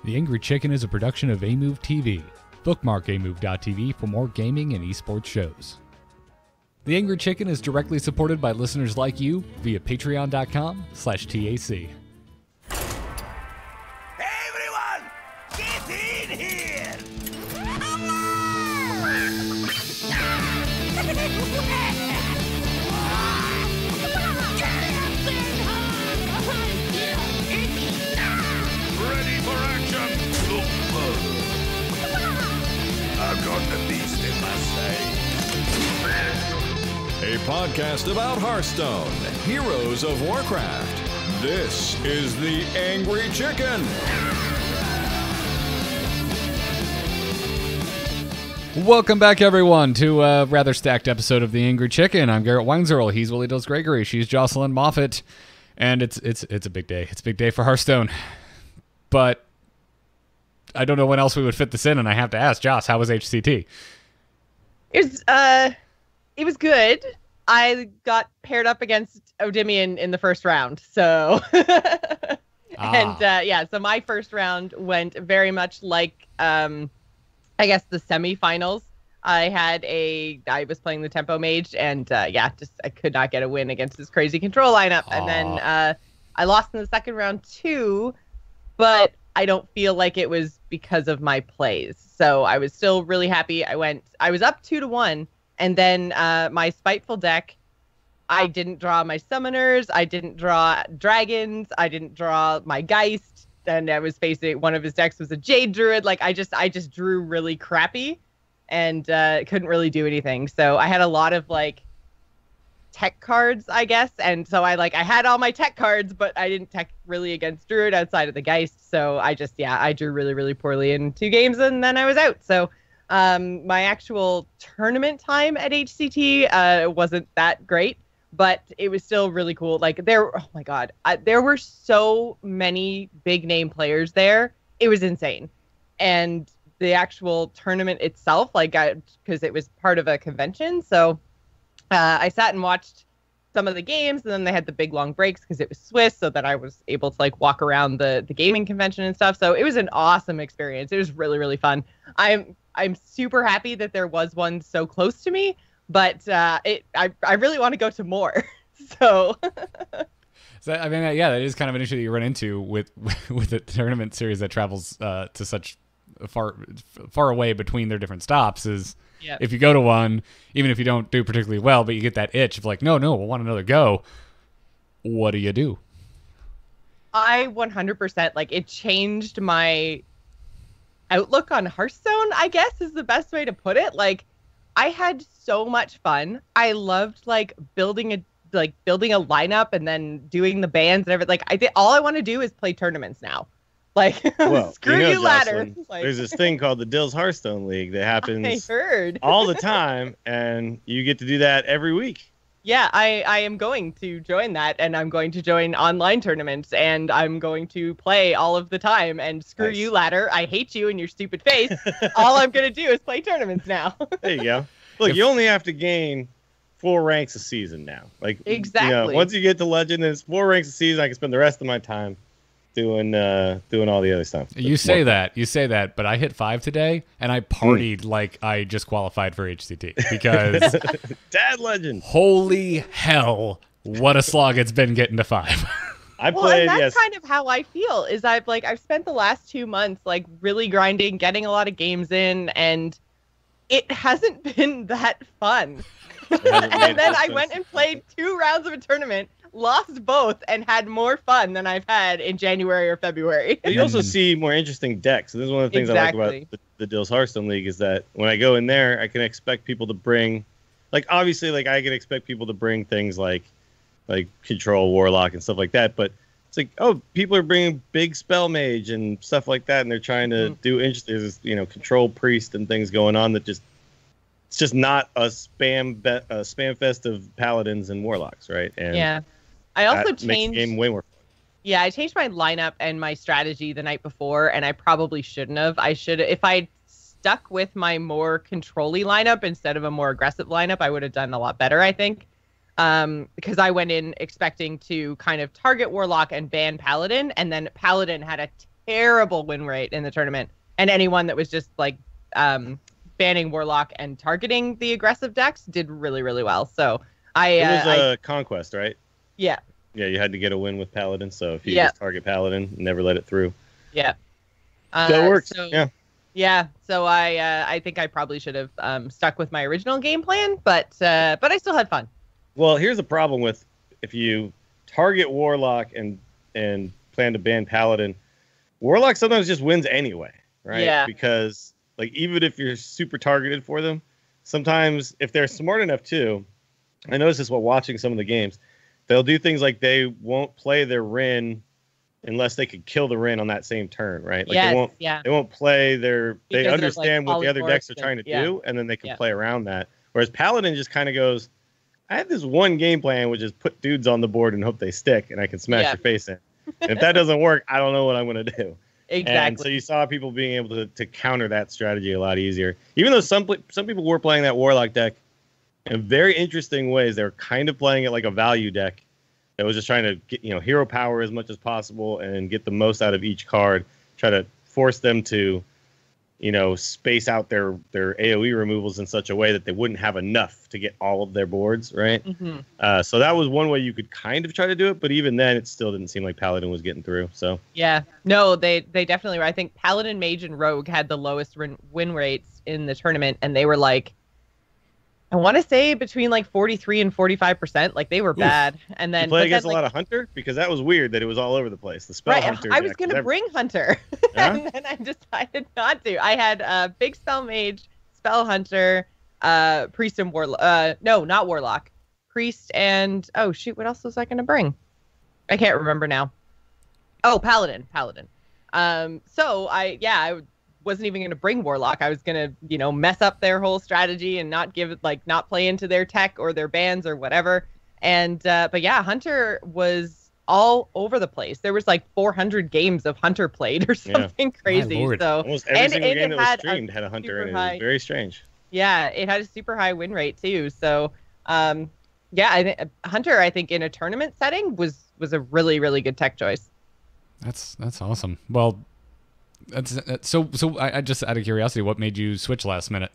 The Angry Chicken is a production of Amove TV. Bookmark amove.tv for more gaming and esports shows. The Angry Chicken is directly supported by listeners like you via patreon.com/TAC. Everyone, get in here! Ready for action! I've got the beast in my sight. A podcast about Hearthstone, Heroes of Warcraft. This is The Angry Chicken. Welcome back, everyone, to a rather stacked episode of The Angry Chicken. I'm Garrett Weinzerl. He's Willie Dills Gregory. She's Jocelyn Moffat. And it's a big day. It's a big day for Hearthstone. But I don't know when else we would fit this in, and I have to ask, Joss, how was HCT? It was good. I got paired up against Odimian in the first round, so so my first round went very much like I guess the semifinals. I was playing the Tempo Mage, and I could not get a win against this crazy control lineup. And then I lost in the second round too, but I don't feel like it was because of my plays. So I was still really happy. I was up 2-1, and then my Spiteful deck, I didn't draw my summoners, I didn't draw dragons, I didn't draw my Geist, and I was facing one of his decks was a Jade Druid. Like I just drew really crappy and couldn't really do anything. So I had a lot of like tech cards, I guess, and so I had all my tech cards, but I didn't tech really against Druid outside of the Geist. So I drew really, really poorly in 2 games, and then I was out. So my actual tournament time at HCT wasn't that great, but it was still really cool. Like there were so many big name players there. It was insane. And the actual tournament itself, because it was part of a convention, so I sat and watched some of the games, and then they had the big long breaks because it was Swiss, so that I was able to walk around the gaming convention and stuff. So it was an awesome experience. It was really, really fun. I'm super happy that there was one so close to me, but I really want to go to more. So that is kind of an issue that you run into with the tournament series that travels to such far away between their different stops. Is if you go to one, even if you don't do particularly well, but you get that itch of no, we'll want another go. What do? I 100% it changed my outlook on Hearthstone, I guess is the best way to put it. I had so much fun. I loved building a lineup and then doing the bans and everything. All I want to do is play tournaments now. Screw you, ladder. Jocelyn, there's this thing called the Dills Hearthstone League that happens all the time, and you get to do that every week. Yeah, I am going to join that, and I'm going to join online tournaments, and I'm going to play all of the time. And screw you, ladder. I hate you and your stupid face. All I'm going to do is play tournaments now. There you go. Look, you only have to gain 4 ranks a season now. Exactly. Once you get to Legend, it's 4 ranks a season. I can spend the rest of my time doing all the other stuff. You say that, but I hit 5 today, and I partied like I just qualified for HCT because Dad Legend. Holy hell, what a slog it's been getting to 5. And that's kind of how I feel. Is I've spent the last 2 months really grinding, getting a lot of games in, and it hasn't been that fun. And then I went and played 2 rounds of a tournament, lost both, and had more fun than I've had in January or February. You also see more interesting decks. And this is one of the things I like about the Dills Hearthstone League is that when I go in there, I can expect people to bring, obviously, I can expect people to bring things like Control, Warlock, and stuff like that. But it's people are bringing big Spell Mage and stuff like that, and they're trying to do interesting, there's, Control Priest and things going on that it's just not a spam fest of Paladins and Warlocks, right? And yeah. I also makes the game way more fun. Yeah, I changed my lineup and my strategy the night before, and I probably shouldn't have. If I stuck with my more control-y lineup instead of a more aggressive lineup, I would have done a lot better, I think. Because I went in expecting to kind of target Warlock and ban Paladin, and then Paladin had a terrible win rate in the tournament, and anyone that was just like banning Warlock and targeting the aggressive decks did really, really well. So it was a conquest, right? Yeah. Yeah, you had to get a win with Paladin, so if you just target Paladin, never let it through. Yeah. That works. So, yeah. Yeah. So I think I probably should have stuck with my original game plan, but I still had fun. Well, here's the problem with if you target Warlock and plan to ban Paladin, Warlock sometimes just wins anyway, right? Yeah. Because like even if you're super targeted for them, sometimes if they're smart enough too, I noticed this while watching some of the games, they'll do things like they won't play their Rin unless they could kill the Rin on that same turn, right? Like they won't play their they understand what the other decks are trying to do, and then they can play around that. Whereas Paladin just kind of goes, I have this one game plan, which is put dudes on the board and hope they stick, and I can smash your face in. And if that doesn't work, I don't know what I'm going to do. Exactly. And so you saw people being able to counter that strategy a lot easier. Even though some people were playing that Warlock deck in very interesting ways. They were kind of playing it like a value deck that was just trying to get hero power as much as possible and get the most out of each card. Try to force them to space out their AoE removals in such a way that they wouldn't have enough to get all of their boards, right? Mm-hmm. So that was one way you could kind of try to do it, but even then, it still didn't seem like Paladin was getting through. So yeah, no, they definitely were. I think Paladin, Mage, and Rogue had the lowest win rates in the tournament, and they were like, I want to say between like 43 and 45%. Like they were bad. And then you play against a lot of Hunter, because that was weird that it was all over the place. The spell Hunter. I was going to bring Hunter, and then I decided not to. I had Big Spell Mage, Spell Hunter, Priest and Warlock. No, not Warlock. Priest and what else was I going to bring? I can't remember now. Oh, Paladin. So I wasn't even going to bring Warlock. I was going to, mess up their whole strategy and not play into their tech or their bans or whatever. And, but yeah, Hunter was all over the place. There was like 400 games of Hunter played or something crazy. So almost every single game that was streamed had a Hunter in it. It was very strange. Yeah, it had a super high win rate too. So, Hunter, I think in a tournament setting was a really, really good tech choice. That's awesome. Well, so I just out of curiosity, what made you switch last minute?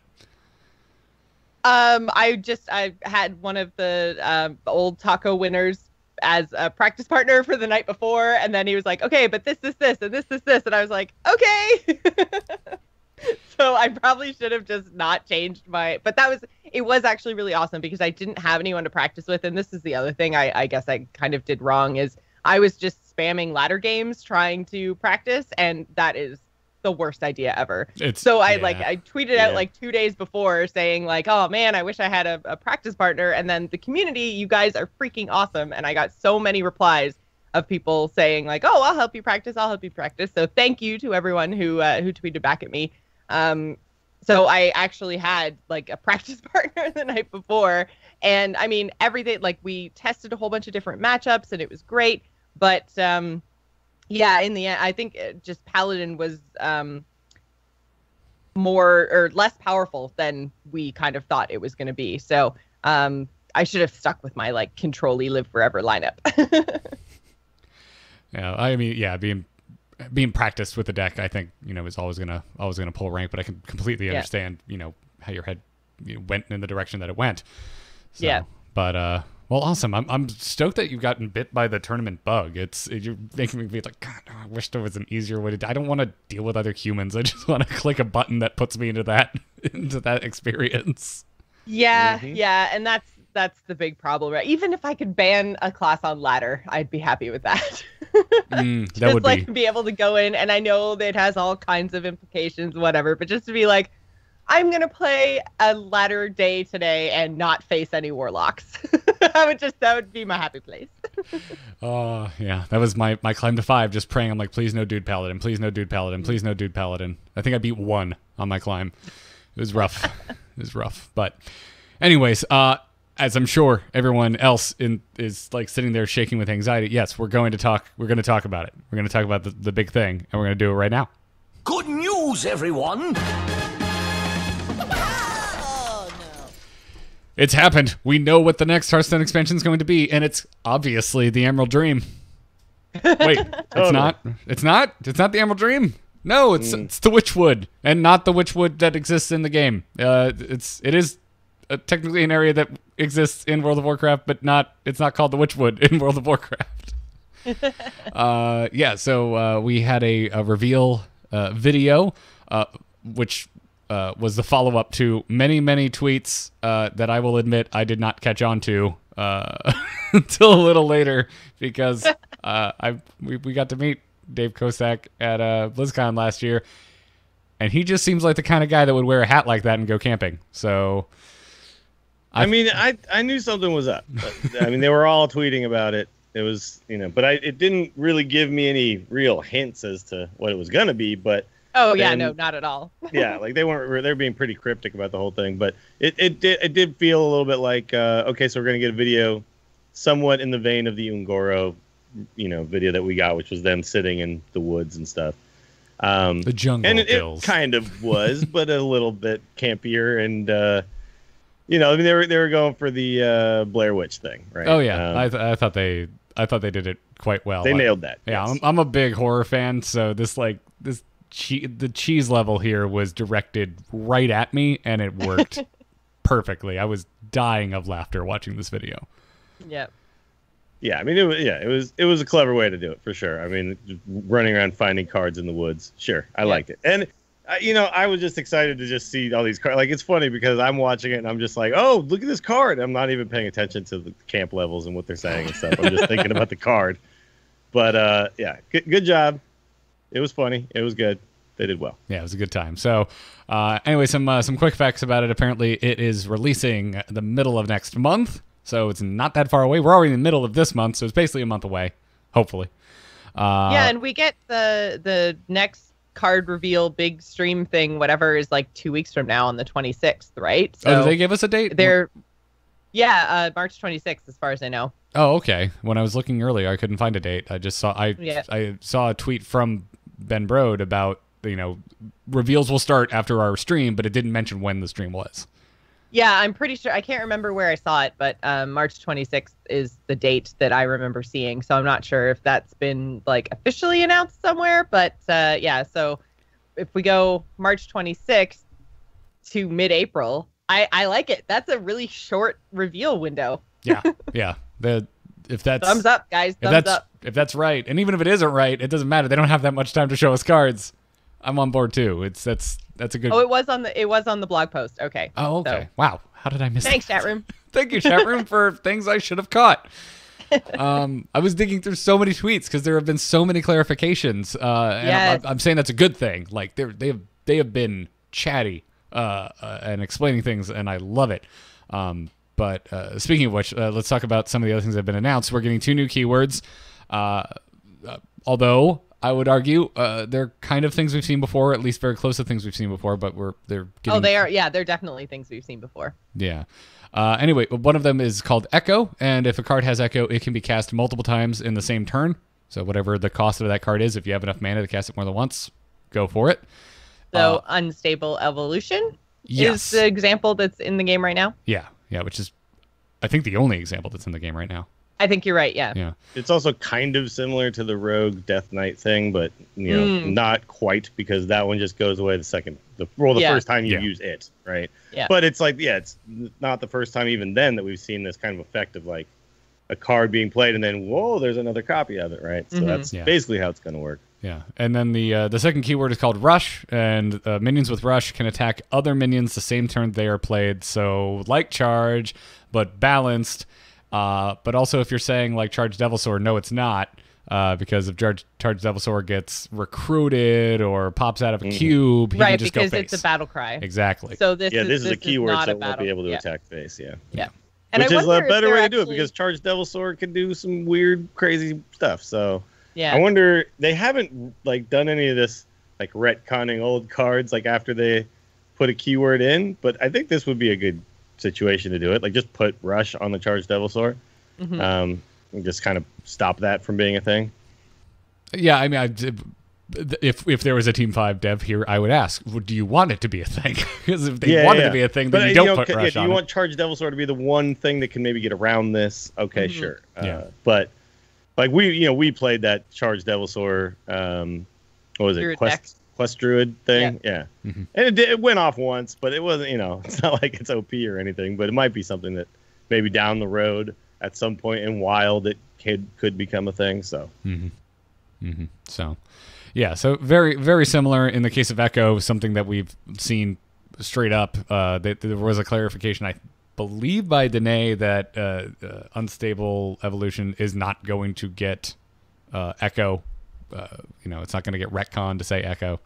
I had one of the old taco winners as a practice partner for the night before, and then he was like, okay, but this, and this, and I was like, okay. So I probably should have just not changed but it was actually really awesome because I didn't have anyone to practice with, and this is the other thing I guess I kind of did wrong is I was just spamming ladder games trying to practice, and that is the worst idea ever. I tweeted out like 2 days before saying like, oh man, I wish I had a practice partner, and then the community, you guys are freaking awesome, and I got so many replies of people saying like, oh, I'll help you practice. So thank you to everyone who tweeted back at me. So I actually had like a practice partner the night before, and I mean everything, like we tested a whole bunch of different matchups and it was great, but yeah, in the end, I think just Paladin was more or less powerful than we kind of thought it was going to be. So I should have stuck with my like control-y live forever lineup. Yeah, I mean, being practiced with the deck, I think is always gonna pull rank. But I can completely understand how your head went in the direction that it went. So, yeah, but well, awesome. I'm stoked that you've gotten bit by the tournament bug. You're making me be like, God, I wish there was an easier way to. I don't want to deal with other humans. I just want to click a button that puts me into that experience. Yeah, yeah, and that's the big problem, right? Even if I could ban a class on ladder, I'd be happy with that. That would be able to go in, and I know that it has all kinds of implications, whatever, but just to be like, I'm going to play a ladder day today and not face any warlocks. That would be my happy place. Yeah, that was my climb to 5, just praying. I'm like, please no dude paladin, please no dude paladin, please no dude paladin. I think I beat 1 on my climb. It was rough. But anyways, as I'm sure everyone else is like sitting there shaking with anxiety, yes, we're going to talk about it. We're going to talk about the big thing, and we're going to do it right now. Good news, everyone! It's happened. We know what the next Hearthstone expansion is going to be, and it's obviously the Emerald Dream. Wait, it's not. It's not. It's not the Emerald Dream. No, it's the Witchwood, and not the Witchwood that exists in the game. It is technically an area that exists in World of Warcraft, but it's not called the Witchwood in World of Warcraft. So we had a reveal video, which was the follow-up to many tweets that I will admit I did not catch on to until a little later, because we got to meet Dave Kosak at BlizzCon last year, and he just seems like the kind of guy that would wear a hat like that and go camping. So I knew something was up. But, they were all tweeting about it. It was, but it didn't really give me any real hints as to what it was going to be. But no, not at all. Yeah, like they're being pretty cryptic about the whole thing. But it did feel a little bit like, okay, so we're going to get a video somewhat in the vein of the Ungoro, video that we got, which was them sitting in the woods and stuff. The jungle, and it kind of was, but a little bit campier and. They were going for the Blair Witch thing, right? Oh yeah, I thought they did it quite well. They nailed that. Yeah, yes. I'm a big horror fan, so the cheese level here was directed right at me, and it worked perfectly. I was dying of laughter watching this video. Yep. Yeah, it was a clever way to do it for sure. Just running around finding cards in the woods. Sure, I liked it, and. I was just excited to just see all these cards. Like, it's funny because I'm watching it and I'm just like, oh, look at this card. I'm not even paying attention to the camp levels and what they're saying and stuff. I'm just thinking about the card. But, good job. It was funny. It was good. They did well. Yeah, it was a good time. So, anyway, some quick facts about it. Apparently, it is releasing the middle of next month. So, it's not that far away. We're already in the middle of this month, so it's basically a month away, hopefully. And we get the next card reveal big stream thing, whatever, is like 2 weeks from now on the 26th, right? So did they give us a date? March 26th, as far as I know. Oh, okay. When I was looking earlier, I couldn't find a date. I just saw I saw a tweet from Ben Brode about reveals will start after our stream, but it didn't mention when the stream was. Yeah, I'm pretty sure. I can't remember where I saw it, but March 26th is the date that I remember seeing. So I'm not sure if that's been officially announced somewhere. But so if we go March 26th to mid-April, I like it. That's a really short reveal window. Yeah. If that's thumbs up, guys. Thumbs up. If that's right, and even if it isn't right, it doesn't matter. They don't have that much time to show us cards. I'm on board too. That's a good. Oh, it was on the blog post. Okay. Oh, okay. So. Wow. How did I miss? Thanks, that? chat room. Thank you, chat room, for things I should have caught. I was digging through so many tweets because there have been so many clarifications. And I'm saying that's a good thing. Like they have been chatty and explaining things, and I love it. But speaking of which, let's talk about some of the other things that have been announced. We're getting 2 new keywords. Although I would argue they're kind of things we've seen before, at least very close to things we've seen before, but they're getting... Oh, they are. Yeah, they're definitely things we've seen before. Yeah. Anyway, one of them is called Echo, and if a card has Echo, it can be cast multiple times in the same turn. So whatever the cost of that card is, if you have enough mana to cast it more than once, go for it. So Unstable Evolution is the example that's in the game right now? Yeah, which is, I think, the only example that's in the game right now. I think you're right, yeah. It's also kind of similar to the Rogue Death Knight thing, but not quite, because that one just goes away the first time you use it, right? Yeah. But it's it's not the first time even then that we've seen this kind of effect of a card being played and then whoa, there's another copy of it, right? So that's basically how it's going to work. Yeah, and then the second keyword is called Rush, and minions with Rush can attack other minions the same turn they are played. So like Charge, but balanced. But also if you're saying like Charge Devilsaur, no, it's not, because if Charge Devilsaur gets recruited or pops out of a cube, he can just go face. Right, because it's a battle cry. Exactly. So this is a keyword, so it won't be able to attack face. Yeah. And which is a better way to do it, because Charge Devilsaur can do some weird, crazy stuff. So I wonder, they haven't done any of this retconning old cards after they put a keyword in, but I think this would be a good situation to do it. Just put Rush on the Charged Devilsaur, and just kind of stop that from being a thing. Yeah, I mean, if there was a Team 5 dev here, I would ask, do you want it to be a thing? Because if they want it to be a thing, then you don't put Rush on it. Do you want Charged Devilsaur to be the one thing that can maybe get around this? Okay, sure. But Like we played that Charged Devilsaur, what was it, Druid Quest Druid thing, yeah. Mm-hmm. And it went off once, but it wasn't, it's not like it's OP or anything, but it might be something that maybe down the road at some point in Wild it could become a thing. So, So, yeah, so very very similar in the case of Echo, something that we've seen straight up. There was a clarification, I believe, by Danae that Unstable Evolution is not going to get Echo. It's not going to get retcon to say Echo.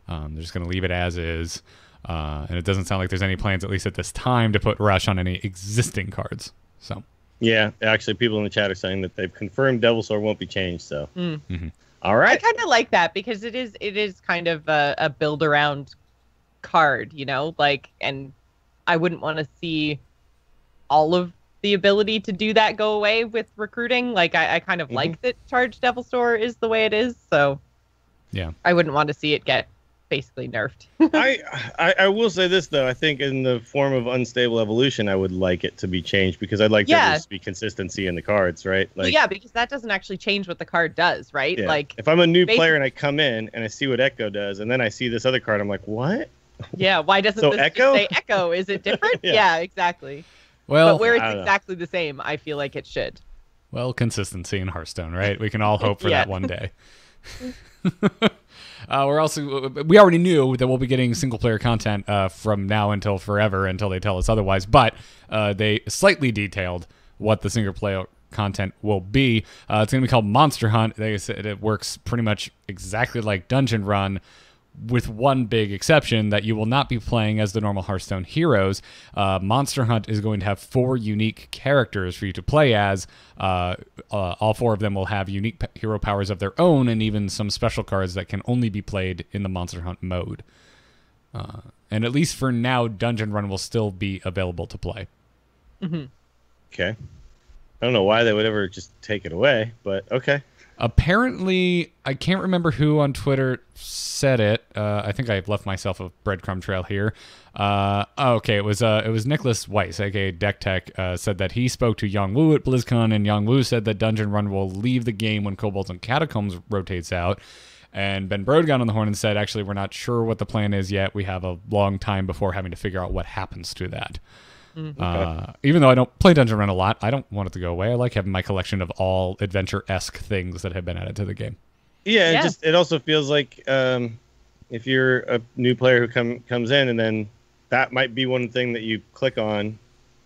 They're just going to leave it as is. And it doesn't sound like there's any plans, at least at this time, to put Rush on any existing cards. So, yeah, actually, people in the chat are saying that they've confirmed Devilsaur won't be changed. So, All right. I kind of like that because it is kind of a build around card, and I wouldn't want to see all of the ability to do that go away with recruiting. Like I kind of like that Charged Devilsaur is the way it is, so yeah, I wouldn't want to see it get basically nerfed. I will say this though, I think in the form of Unstable Evolution, I would like it to be changed because I'd like there to be consistency in the cards, right? Like, well, yeah, because that doesn't actually change what the card does, right? Yeah. Like if I'm a new player and I come in and I see what Echo does, and then I see this other card, I'm like, what? Yeah, why doesn't this Echo? just say Echo? Is it different? Yeah, exactly. Well, but where it's exactly the same, I feel like it should. Well, consistency in Hearthstone, right? We can all hope for that one day. We already knew that we'll be getting single player content from now until forever, until they tell us otherwise. But they slightly detailed what the single player content will be. It's going to be called Monster Hunt. They said it works pretty much exactly like Dungeon Run, with one big exception, that you will not be playing as the normal Hearthstone heroes. Monster Hunt is going to have 4 unique characters for you to play as. All 4 of them will have unique hero powers of their own, and even some special cards that can only be played in the Monster Hunt mode. And at least for now, Dungeon Run will still be available to play. Okay. I don't know why they would ever just take it away, but okay. Apparently, I can't remember who on Twitter said it. I think I've left myself a breadcrumb trail here. Okay, it was Nicholas Weiss, aka Deck Tech, said that he spoke to Yang Wu at BlizzCon, and Yang Wu said that Dungeon Run will leave the game when Kobolds and Catacombs rotates out. And Ben Brode got on the horn and said, actually, we're not sure what the plan is yet. We have a long time before having to figure out what happens to that. Even though I don't play Dungeon Run a lot, I don't want it to go away. I like having my collection of all adventure-esque things that have been added to the game. Yeah, it also feels like if you're a new player who comes in, and then that might be one thing that you click on,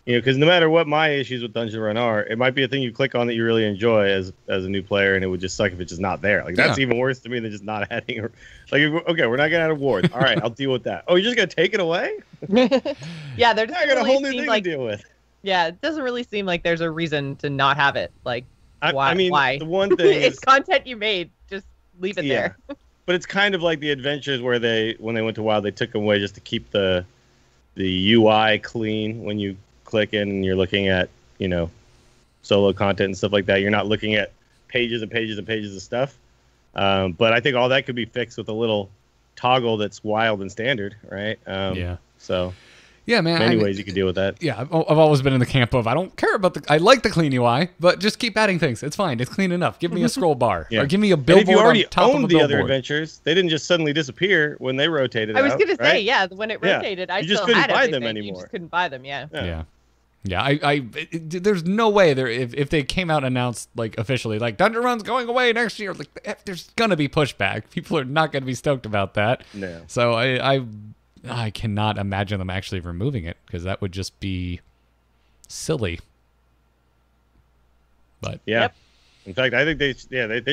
because no matter what my issues with Dungeon Run are, it might be a thing you click on that you really enjoy as a new player, and it would just suck if it's just not there. Like that's even worse to me than just not adding. Like, okay, we're not gonna add awards. All right, I'll deal with that. Oh, you're just gonna take it away? Yeah, there's I got a whole new thing to deal with. Yeah, it doesn't really seem like there's a reason to not have it. Like, why? I mean, why? The one thing it's content you made. Just leave it there. But it's kind of like the adventures where when they went to WoW, they took them away just to keep the UI clean when you click in and you're looking at, solo content and stuff like that. You're not looking at pages and pages and pages of stuff. But I think all that could be fixed with a little toggle that's wild and standard, right? So yeah, man. Many ways you can deal with that. Yeah, I've always been in the camp of I don't care about I like the clean UI, but just keep adding things. It's fine. It's clean enough. Give me a scroll bar or give me a billboard. And if you already on top owned of a the billboard. other adventures, they didn't just suddenly disappear when they rotated. I was going to say, right? when it rotated, I just still couldn't had buy everything. them anymore. You just couldn't buy them. Yeah. There's no way if they came out and announced like officially like Dungeon Run's going away next year, like there's gonna be pushback. People are not gonna be stoked about that. No. So I cannot imagine them actually removing it because that would just be silly. But in fact, I think they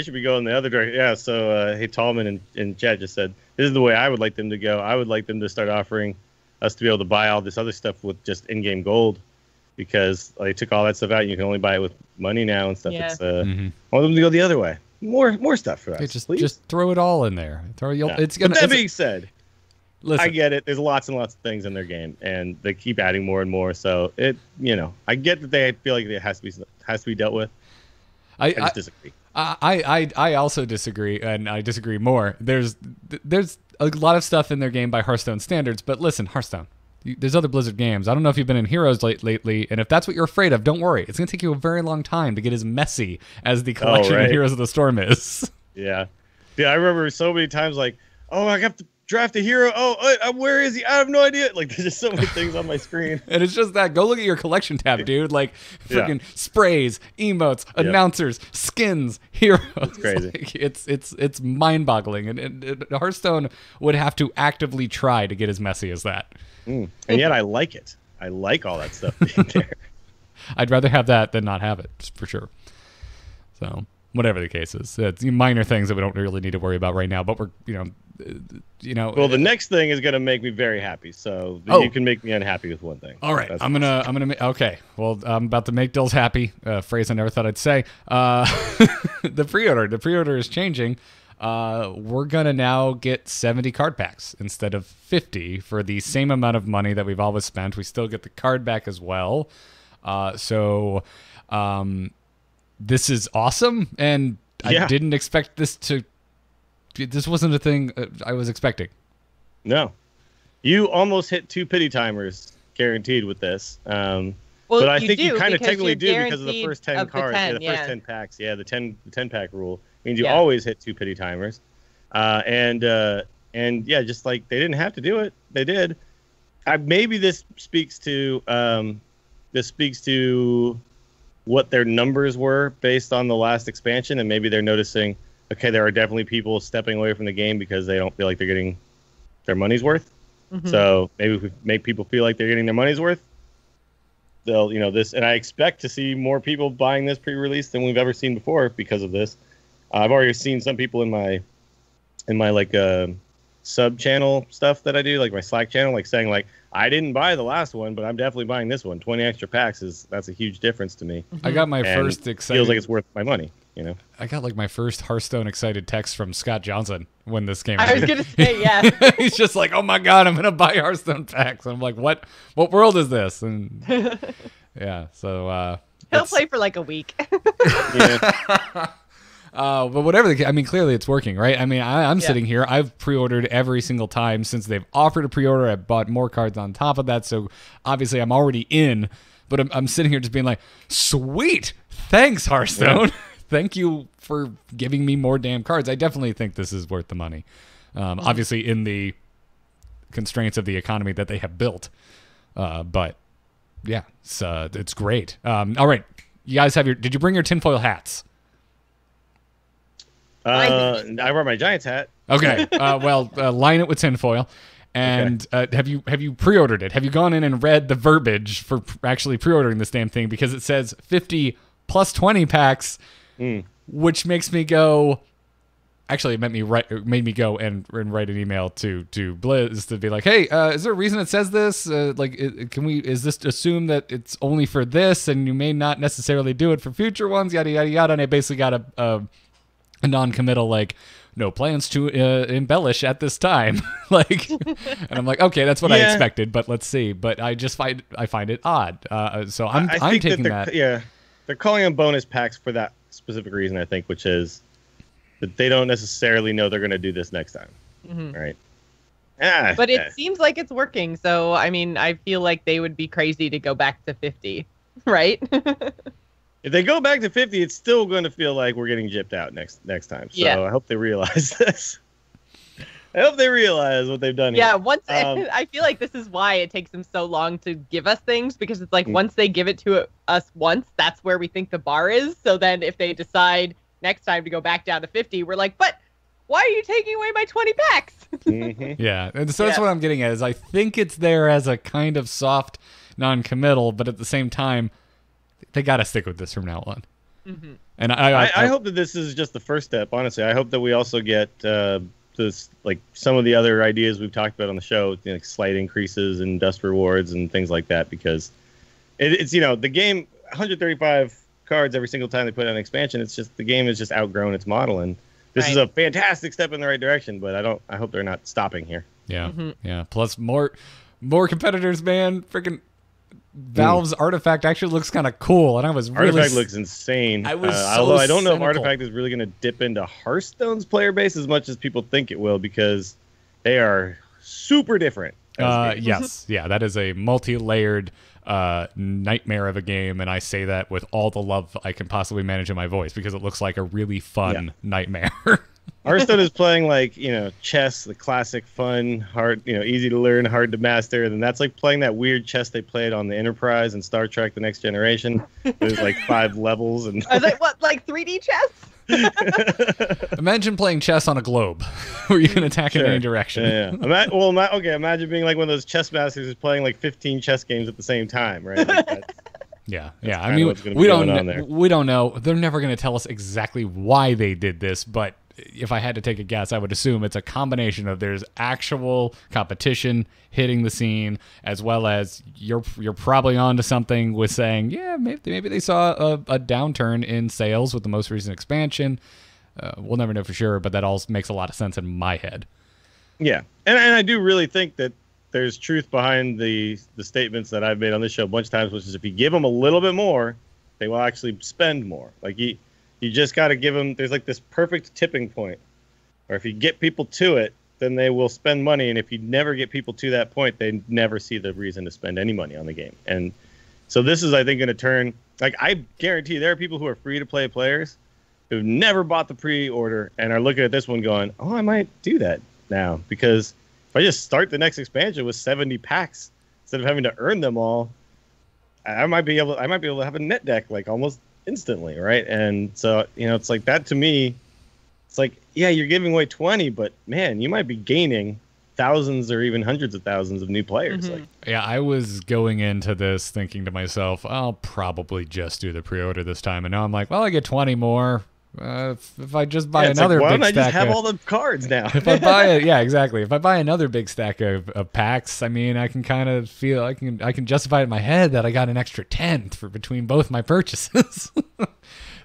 should be going the other direction. Yeah. So hey, Tallman in chat just said this is the way I would like them to go. I would like them to start offering us to be able to buy all this other stuff with just in-game gold. Because they took all that stuff out, and you can only buy it with money now and stuff. It's I want them to go the other way. More stuff for us. Just throw it all I being said, listen, I get it. There's lots and lots of things in their game, and they keep adding more and more. So I get that they feel like it has to be dealt with. I just disagree. I also disagree, and I disagree more. There's a lot of stuff in their game by Hearthstone standards, but listen, Hearthstone. there's other Blizzard games. I don't know if you've been in Heroes lately, and if that's what you're afraid of, don't worry. It's going to take you a very long time to get as messy as the collection in Heroes of the Storm is. Yeah. Yeah, I remember so many times like, oh, I got to draft a hero. Oh, where is he? I have no idea. Like, there's just so many things on my screen. And it's just that. Go look at your collection tab, dude. Like, freaking sprays, emotes, announcers, skins, heroes. It's crazy. Like, it's mind-boggling. And Hearthstone would have to actively try to get as messy as that. And yet I like it. I like all that stuff being there. I'd rather have that than not have it, for sure. So, whatever the case is. It's minor things that we don't really need to worry about right now, but we're, Well, the next thing is going to make me very happy, so you can make me unhappy with one thing. All right, okay. Well, I'm about to make Dills happy. Phrase I never thought I'd say. The pre-order is changing. We're gonna now get 70 card packs instead of 50 for the same amount of money that we've always spent. We still get the card back as well. So this is awesome, and I didn't expect this to. This wasn't a thing I was expecting. No, you almost hit 2 pity timers guaranteed with this. But I think you kind of technically do because of the first 10 cards, first 10 packs. Yeah, the 10 pack rule means you always hit 2 pity timers. And just like they didn't have to do it, they did. Maybe this speaks to what their numbers were based on the last expansion, and maybe they're noticing, okay, there are definitely people stepping away from the game because they don't feel like they're getting their money's worth. Mm-hmm. So maybe if we make people feel like they're getting their money's worth, they'll, this, and I expect to see more people buying this pre-release than we've ever seen before because of this. I've already seen some people in my like sub channel stuff that I do, like my Slack channel, like saying like, I didn't buy the last one, but I'm definitely buying this one. 20 extra packs that's a huge difference to me. I got my first excited. Feels like it's worth my money. I got like my first Hearthstone excited text from Scott Johnson when this came out. I was gonna say, yeah. He's just like, "Oh my god, I'm gonna buy Hearthstone packs." And I'm like, "What world is this?" And yeah, so he'll play for like a week. But whatever clearly it's working, right? I'm sitting here. I've pre-ordered every single time since they've offered a pre-order. I bought more cards on top of that, so obviously I'm already in. But I'm sitting here just being like, "Sweet, thanks, Hearthstone." Yeah. Thank you for giving me more damn cards. I definitely think this is worth the money. Obviously, in the constraints of the economy that they have built. But yeah, it's great. All right, you guys did you bring your tinfoil hats? I wear my Giants hat. Okay. Line it with tinfoil. And have you pre-ordered it? Have you gone in and read the verbiage for actually pre-ordering this damn thing? Because it says 50 plus 20 packs. Which makes me go. Actually, it made me go and write an email to Blizz to be like, "Hey, is there a reason it says this? Is this assume that it's only for this, and you may not necessarily do it for future ones? Yada yada yada." And I basically got a non-committal like, no plans to embellish at this time. And I'm like, okay, that's what I expected, but let's see. But I find it odd. So I'm taking that. Yeah, they're calling them bonus packs for that specific reason, I think, which is that they don't necessarily know they're going to do this next time. Mm-hmm. Right. But it seems like it's working. So, I feel like they would be crazy to go back to 50, right? If they go back to 50, it's still going to feel like we're getting gypped out next time. So I hope they realize this. I hope they realize what they've done here. Yeah, I feel like this is why it takes them so long to give us things, because it's like once they give it to us once, that's where we think the bar is. So then if they decide next time to go back down to 50, we're like, but why are you taking away my 20 packs? Mm-hmm. Yeah, and so that's what I'm getting at, is I think it's there as a kind of soft non-committal, but at the same time, they got to stick with this from now on. Mm-hmm. And I hope that this is just the first step, honestly. I hope that we also get this, like some of the other ideas we've talked about on the show, like slight increases in dust rewards and things like that, because it's the game, 135 cards every single time they put out an expansion. It's just the game has just outgrown its model, and this is a fantastic step in the right direction. But I hope they're not stopping here. Yeah, yeah. Plus more competitors, man. Freaking Valve's Artifact actually looks kind of cool, and I was really... Artifact looks insane. Although I don't know if Artifact is really going to dip into Hearthstone's player base as much as people think it will, because they are super different. Yes, yeah, that is a multi-layered nightmare of a game, and I say that with all the love I can possibly manage in my voice because it looks like a really fun nightmare. Hearthstone is playing like, chess, the classic fun, hard, easy to learn, hard to master. And that's like playing that weird chess they played on the Enterprise and Star Trek: The Next Generation. There's like 5 levels. And I was like, what, like 3D chess? Imagine playing chess on a globe where you can attack in any direction. Yeah. Imagine being like one of those chess masters who's playing like 15 chess games at the same time, right? Like yeah. I mean, we don't know. They're never going to tell us exactly why they did this, but if I had to take a guess, I would assume it's a combination of there's actual competition hitting the scene, as well as you're probably onto something with saying, yeah, maybe they saw a downturn in sales with the most recent expansion. We'll never know for sure, but that all makes a lot of sense in my head. Yeah, and I do really think that there's truth behind the statements that I've made on this show a bunch of times, which is if you give them a little bit more, they will actually spend more. Like you just got to give them, there's like this perfect tipping point. Or if you get people to it, then they will spend money. And if you never get people to that point, they never see the reason to spend any money on the game. And so this is, I think, going to turn, like, I guarantee there are people who are free-to-play players who've never bought the pre-order and are looking at this one going, oh, I might do that now. Because if I just start the next expansion with 70 packs instead of having to earn them all, I might be able to have a net deck like almost instantly, right? And so, it's like that to me, it's like, yeah, you're giving away 20, but man, you might be gaining thousands or even hundreds of thousands of new players. Mm-hmm. Like, yeah, I was going into this thinking to myself, I'll probably just do the pre-order this time, and now I'm like, well, I get 20 more. If I just buy another like, big I stack, just have all the cards now. If I buy it, yeah, exactly. If I buy another big stack of packs, I mean, I can kind of feel I can justify it in my head that I got an extra 10 for between both my purchases.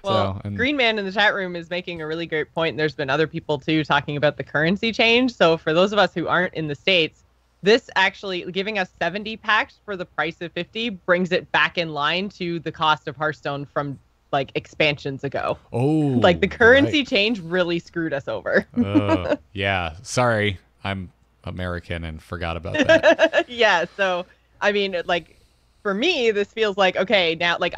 Well, Green Man in the chat room is making a really great point. There's been other people too talking about the currency change. So for those of us who aren't in the States, this actually giving us 70 packs for the price of 50 brings it back in line to the cost of Hearthstone from like expansions ago. Oh, like the currency change really screwed us over. Yeah, sorry, I'm American and forgot about that. Yeah, so I mean, like for me, this feels like okay now. Like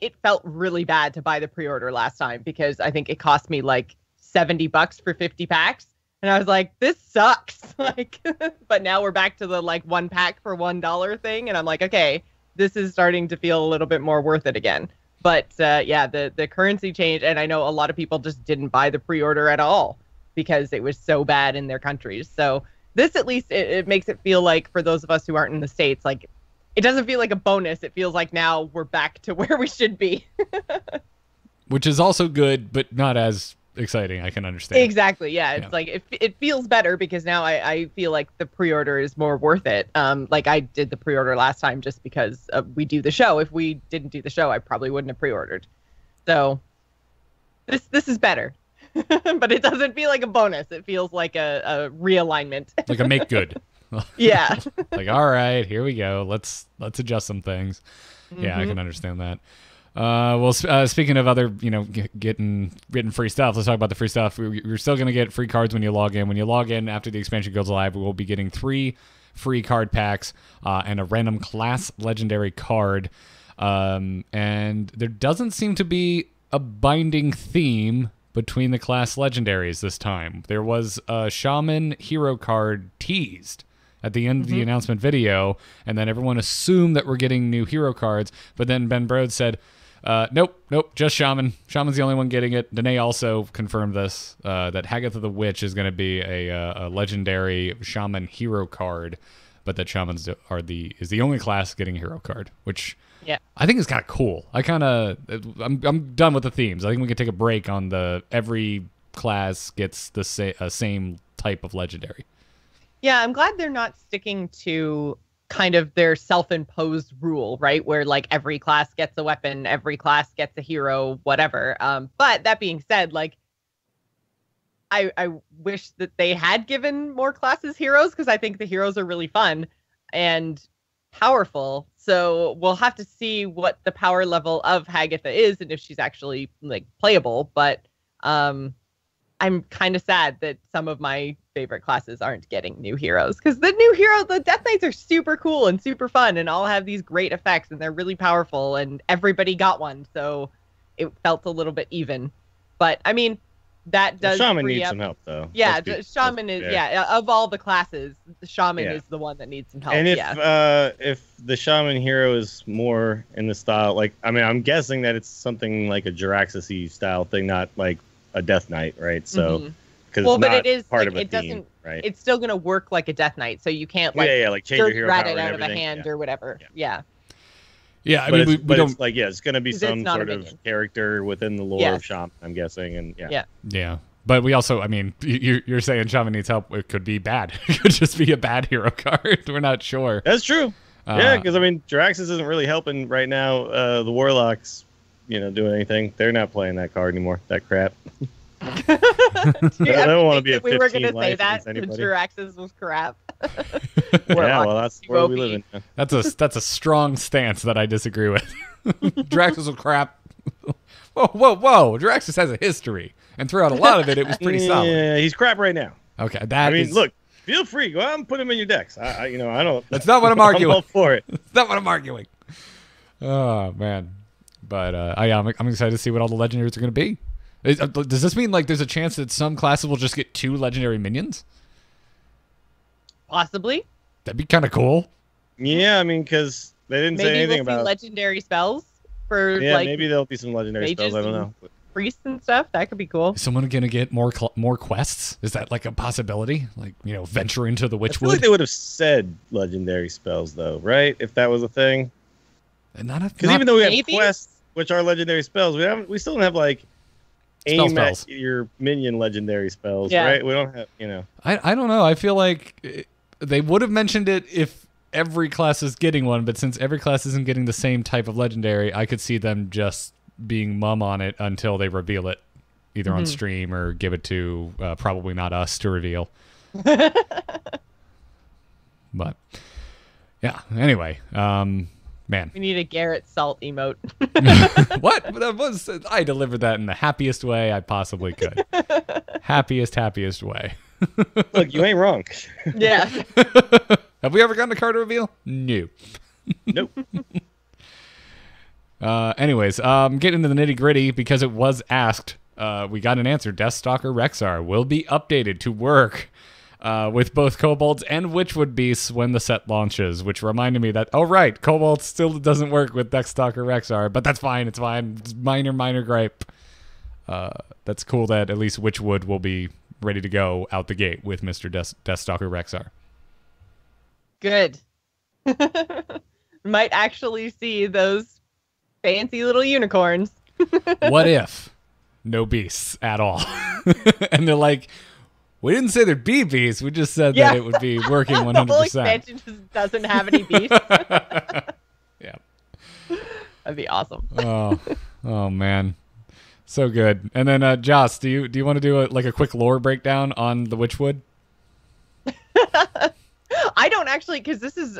it felt really bad to buy the pre-order last time because I think it cost me like $70 for 50 packs, and I was like, this sucks. Like, but now we're back to the like 1 pack for $1 thing, and I'm like, okay, this is starting to feel a little bit more worth it again. But yeah, the currency change, and I know a lot of people just didn't buy the pre-order at all because it was so bad in their countries. So this, at least, it makes it feel like for those of us who aren't in the States, like it doesn't feel like a bonus. It feels like now we're back to where we should be. Which is also good, but not as exciting. I can understand. Exactly. Yeah. It's like it feels better because now I feel like the pre-order is more worth it. Like I did the pre-order last time just because we do the show. If we didn't do the show, I probably wouldn't have pre-ordered. So this is better, but it doesn't feel like a bonus. It feels like a realignment, like a make good. Yeah. Like, all right, here we go. Let's adjust some things. Mm-hmm. Yeah, I can understand that. Well, speaking of other, getting free stuff, let's talk about the free stuff. You're still going to get free cards when you log in. When you log in after the expansion goes live, we will be getting 3 free card packs and a random class legendary card. And there doesn't seem to be a binding theme between the class legendaries this time. There was a shaman hero card teased at the end of the announcement video, and then everyone assumed that we're getting new hero cards, but then Ben Brode said, nope, just Shaman. Shaman's the only one getting it. Danae also confirmed this, that Hagatha the Witch is going to be a legendary Shaman hero card, but that Shamans is the only class getting a hero card, which I think is kind of cool. I'm done with the themes. I think we can take a break on every class gets the same type of legendary. Yeah, I'm glad they're not sticking to kind of their self-imposed rule, right? Where like every class gets a weapon, every class gets a hero, whatever. But that being said, like I wish that they had given more classes heroes because I think the heroes are really fun and powerful. So we'll have to see what the power level of Hagatha is and if she's actually like playable. But I'm kind of sad that some of my favorite classes aren't getting new heroes, because the Death Knights are super cool and super fun and all have these great effects and they're really powerful and everybody got one. So it felt a little bit even. But I mean, that does. The Shaman needs some help though. Yeah, Shaman is, of all the classes, the Shaman is the one that needs some help. And if the Shaman hero is more in the style, like, I mean, I'm guessing that it's something like a Jiraxis-y style thing, not like a Death Knight, right? So, because but it is part like, of a it theme, doesn't. right? It's still gonna work like a Death Knight, so you can't like like change your hero rat power it out and of a hand or whatever. Yeah. Yeah, I but mean, we don't it's like it's going to be some sort of character within the lore of Shaman, I'm guessing, and yeah. But we also, I mean, you're saying Shaman needs help. It could be bad. It could just be a bad hero card. We're not sure. That's true. Yeah, because I mean, Jiraxis isn't really helping right now. The Warlocks, doing anything. They're not playing that card anymore. That crap. I don't want to be a 15 we were going to say life that against anybody. Jiraxis was crap. Yeah, well, that's where we live in. That's a strong stance that I disagree with. Jiraxis was crap. Whoa! Jiraxis has a history, and throughout a lot of it, it was pretty solid. Yeah, he's crap right now. Okay, look, feel free, go out and put him in your decks. I don't. That's not what I'm arguing. I'm all for it. That's not what I'm arguing. Oh man, but I'm excited to see what all the legendaries are going to be. Does this mean like there's a chance that some classes will just get 2 legendary minions? Possibly. That'd be kind of cool. Yeah, I mean, because they didn't say anything about legendary spells for maybe there'll be some legendary spells. I don't know. Priests and stuff. That could be cool. Is someone gonna get more quests? Is that like a possibility? Like venture into the Witchwood? I feel like they would have said legendary spells though, right? If that was a thing. Because even though we have quests, which are legendary spells, we still don't have like aim at your minion legendary spells, right? We don't have, I don't know. I feel like they would have mentioned it if every class is getting one, but since every class isn't getting the same type of legendary, I could see them just being mum on it until they reveal it, either on stream or give it to probably not us to reveal. But yeah, anyway, man, we need a Garrett Salt emote. What? I delivered that in the happiest way I possibly could. happiest way. Look, you ain't wrong. Yeah. Have we ever gotten a card reveal? No. Nope. Anyways, getting into the nitty gritty because it was asked. We got an answer. Deathstalker Rexar will be updated to work with both kobolds and Witchwood beasts when the set launches, which reminded me that, kobolds still doesn't work with Deathstalker Rexar, but that's fine. It's fine. It's minor gripe. That's cool that at least Witchwood will be ready to go out the gate with Mr. Deathstalker Rexar. Good. Might actually see those fancy little unicorns. What if no beasts at all? And they're like, we didn't say there'd be beasts. We just said that it would be working 100%. The whole expansion just doesn't have any beasts. Yeah. That'd be awesome. Oh man. So good. And then Joss, do you want to do a quick lore breakdown on the Witchwood? I don't actually, because this is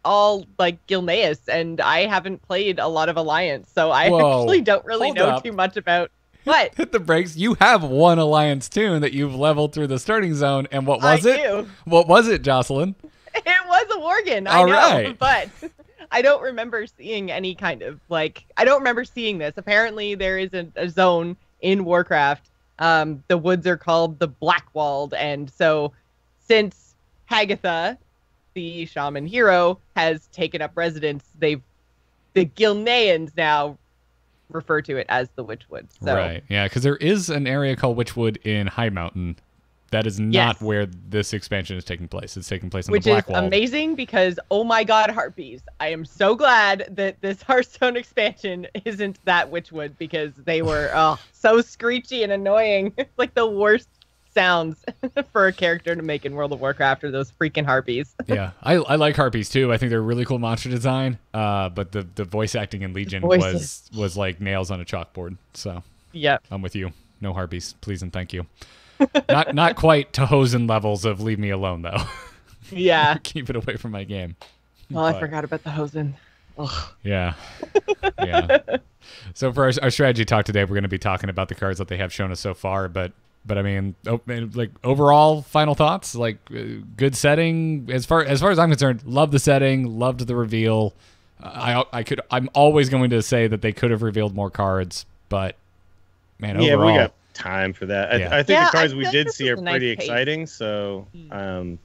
all like Gilneas, and I haven't played a lot of Alliance, so I actually don't really know too much about what. Hit the brakes. You have one Alliance tune that you've leveled through the starting zone, and what was it? Do. What was it, Jocelyn? It was a Worgen. I know, right. But I don't remember seeing any kind of I don't remember seeing this. Apparently, there is a zone in Warcraft. The woods are called the Blackwalled, and so since Hagatha, the shaman hero, has taken up residence, the Gilneans now refer to it as the Witchwood. So. Right, yeah, because there is an area called Witchwood in High Mountain. That is not where this expansion is taking place. It's taking place on the Blackwall. Which is amazing because, oh my god, Harpies. I am so glad that this Hearthstone expansion isn't that Witchwood, because they were so screechy and annoying. It's like the worst sounds for a character to make in World of Warcraft are those freaking Harpies. Yeah, I like Harpies too. I think they're a really cool monster design. But the voice acting in Legion was like nails on a chalkboard. So yeah, I'm with you. No Harpies, please and thank you. Not quite to Hosen levels of leave me alone though. Yeah. Keep it away from my game. Oh, I forgot about the Hosen. Ugh. Yeah. Yeah. So for our strategy talk today, we're going to be talking about the cards that they have shown us so far, but I mean, like overall final thoughts, like good setting. As far as I'm concerned, love the setting, loved the reveal. I'm always going to say that they could have revealed more cards, but man, overall, we got time for that. Yeah. I think the cards we like did see are pretty nice exciting. So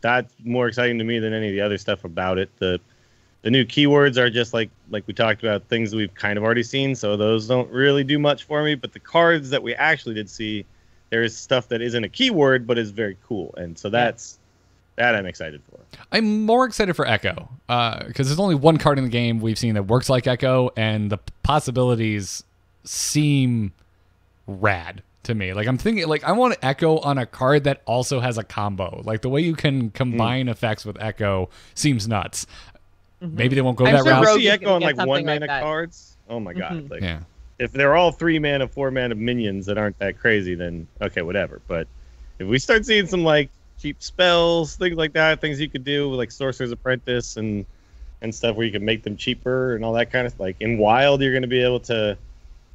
that's more exciting to me than any of the other stuff about it. The new keywords are just like we talked about, things we've kind of already seen. So those don't really do much for me. But the cards that we actually did see, there is stuff that isn't a keyword but is very cool, and so that I'm excited for. I'm more excited for Echo because there's only one card in the game we've seen that works like Echo, and the possibilities seem rad to me. Like I'm thinking, like I want Echo on a card that also has a combo. Like the way you can combine effects with Echo seems nuts. Maybe they won't go that route. See Echo on like 1 mana cards. Oh my god! Like, if they're all 3 mana, 4 mana minions that aren't that crazy, then okay, whatever. But if we start seeing some like cheap spells, things like that, things you could do with like Sorcerer's Apprentice and stuff where you can make them cheaper and all that kind of, like in Wild, you're going to be able to,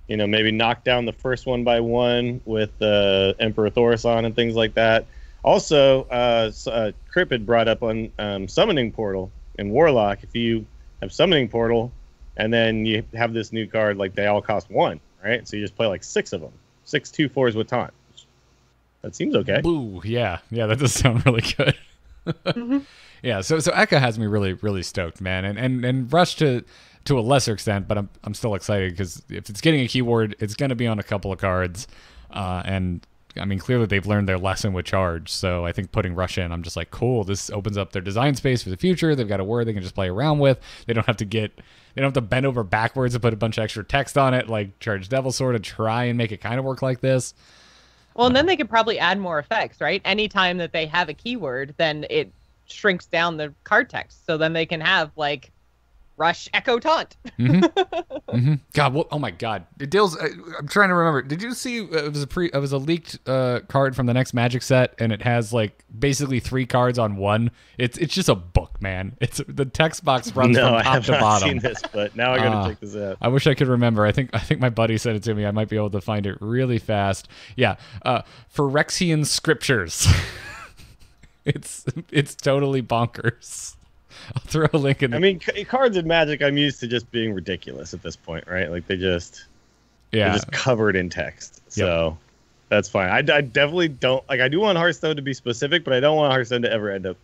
maybe knock down the first one by one with Emperor Thaurissan and things like that. Also, Crip had brought up on Summoning Portal in Warlock. If you have Summoning Portal and then you have this new card, like they all cost 1, right? So you just play like 6 of them, 6 2/4s with taunt. That seems okay. Ooh, yeah, that does sound really good. Yeah, so Echo has me really, really stoked, man, and Rush to a lesser extent, but I'm still excited because if it's getting a keyword, it's going to be on a couple of cards, and I mean clearly they've learned their lesson with Charge. So I think putting Rush in, I'm just like, cool. This opens up their design space for the future. They've got a word they can just play around with. They don't have to bend over backwards and put a bunch of extra text on it like Charge Devil Sword to try and make it kind of work like this. Well, and then they could probably add more effects, right? Anytime that they have a keyword, then it shrinks down the card text. So then they can have like Rush, Echo, Taunt. God, oh my God, Dale's. I'm trying to remember. Did you see? It was a leaked card from the next Magic set, and it has like basically 3 cards on one. It's just a book, man. It's the text box runs from top to bottom. I have not seen this, but now I gotta check this out. I wish I could remember. I think my buddy sent it to me. I might be able to find it really fast. Yeah, Phyrexian Scriptures. It's totally bonkers. I'll throw a link in there. I mean, cards in Magic, I'm used to just being ridiculous at this point, right? Like they're just covered in text. So that's fine. I definitely don't like. I do want Hearthstone to be specific, but I don't want Hearthstone to ever end up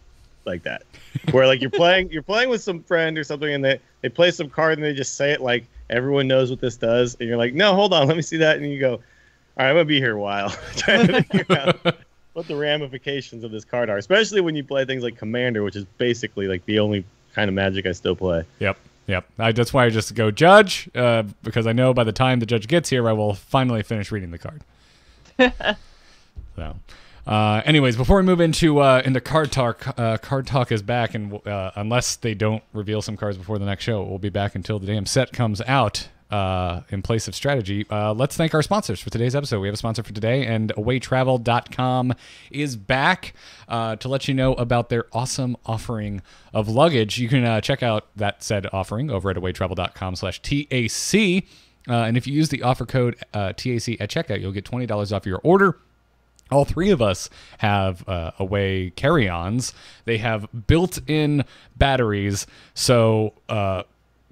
like that, where like you're playing with some friend or something, and they play some card and they just say it like everyone knows what this does, and you're like, no, hold on, let me see that, and you go, all right, I'm gonna be here a while trying to figure out what the ramifications of this card are, especially when you play things like Commander, which is basically like the only kind of Magic I still play. Yep. That's why I just go Judge, because I know by the time the Judge gets here, I will finally finish reading the card. So, anyways, before we move into card talk is back, and unless they don't reveal some cards before the next show, we'll be back until the damn set comes out. In place of strategy, let's thank our sponsors for today's episode. We have a sponsor for today, and awaytravel.com is back to let you know about their awesome offering of luggage. You can check out that said offering over at awaytravel.com/TAC. And if you use the offer code TAC at checkout, you'll get $20 off your order. All 3 of us have Away carry-ons. They have built-in batteries, so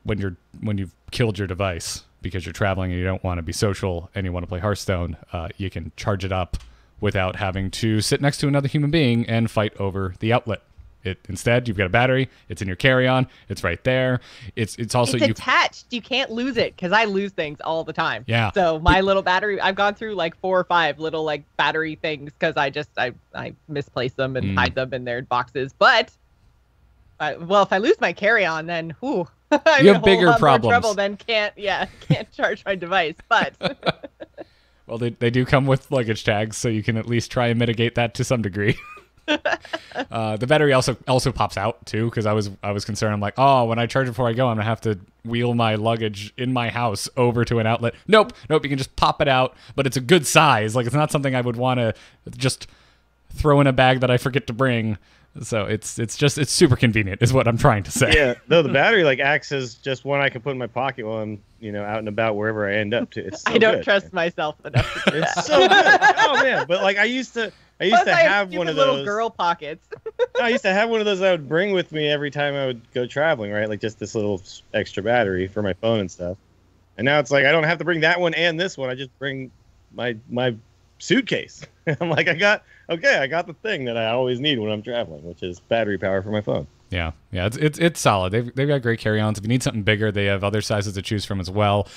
when you've killed your device because you're traveling and you don't want to be social and you want to play Hearthstone, you can charge it up without having to sit next to another human being and fight over the outlet. Instead, you've got a battery. It's in your carry-on. It's right there. It's also attached. You can't lose it because I lose things all the time. Yeah. So my little battery, I've gone through like 4 or 5 little like battery things because I misplace them and hide them in their boxes. But if I lose my carry-on, then I'm you have bigger problems. More trouble than can't charge my device. But well, they do come with luggage tags, so you can at least try and mitigate that to some degree. The battery also pops out too, because I was concerned. I'm like, oh, when I charge it before I go, I'm gonna have to wheel my luggage in my house over to an outlet. Nope. You can just pop it out, but it's a good size. Like it's not something I would want to just throw in a bag that I forget to bring. So it's super convenient is what I'm trying to say. Yeah, though the battery like acts as just one I can put in my pocket while I'm out and about wherever I end up to. It's so I don't good, trust man. myself enough to do that. It's so good. Oh man, but like I used to have one of those little girl pockets. I used to have one of those I would bring with me every time I would go traveling, right? Like just this little extra battery for my phone and stuff. And now it's like I don't have to bring that one and this one. I just bring my suitcase. I'm like, I got the thing that I always need when I'm traveling, which is battery power for my phone. Yeah, it's solid. They've got great carry-ons. If you need something bigger, they have other sizes to choose from as well.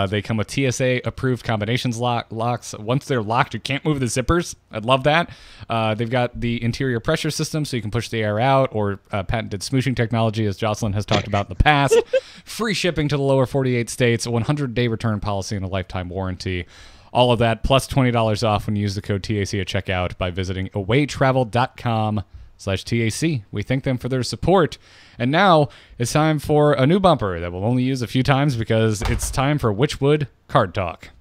They come with TSA-approved combinations locks. Once they're locked, you can't move the zippers. I'd love that. They've got the interior pressure system, so you can push the air out, or patented smooshing technology, as Jocelyn has talked about in the past. Free shipping to the lower 48 states, a 100-day return policy, and a lifetime warranty. All of that, plus $20 off when you use the code TAC at checkout by visiting awaytravel.com/TAC. We thank them for their support. And now it's time for a new bumper that we'll only use a few times because it's time for Witchwood Card Talk.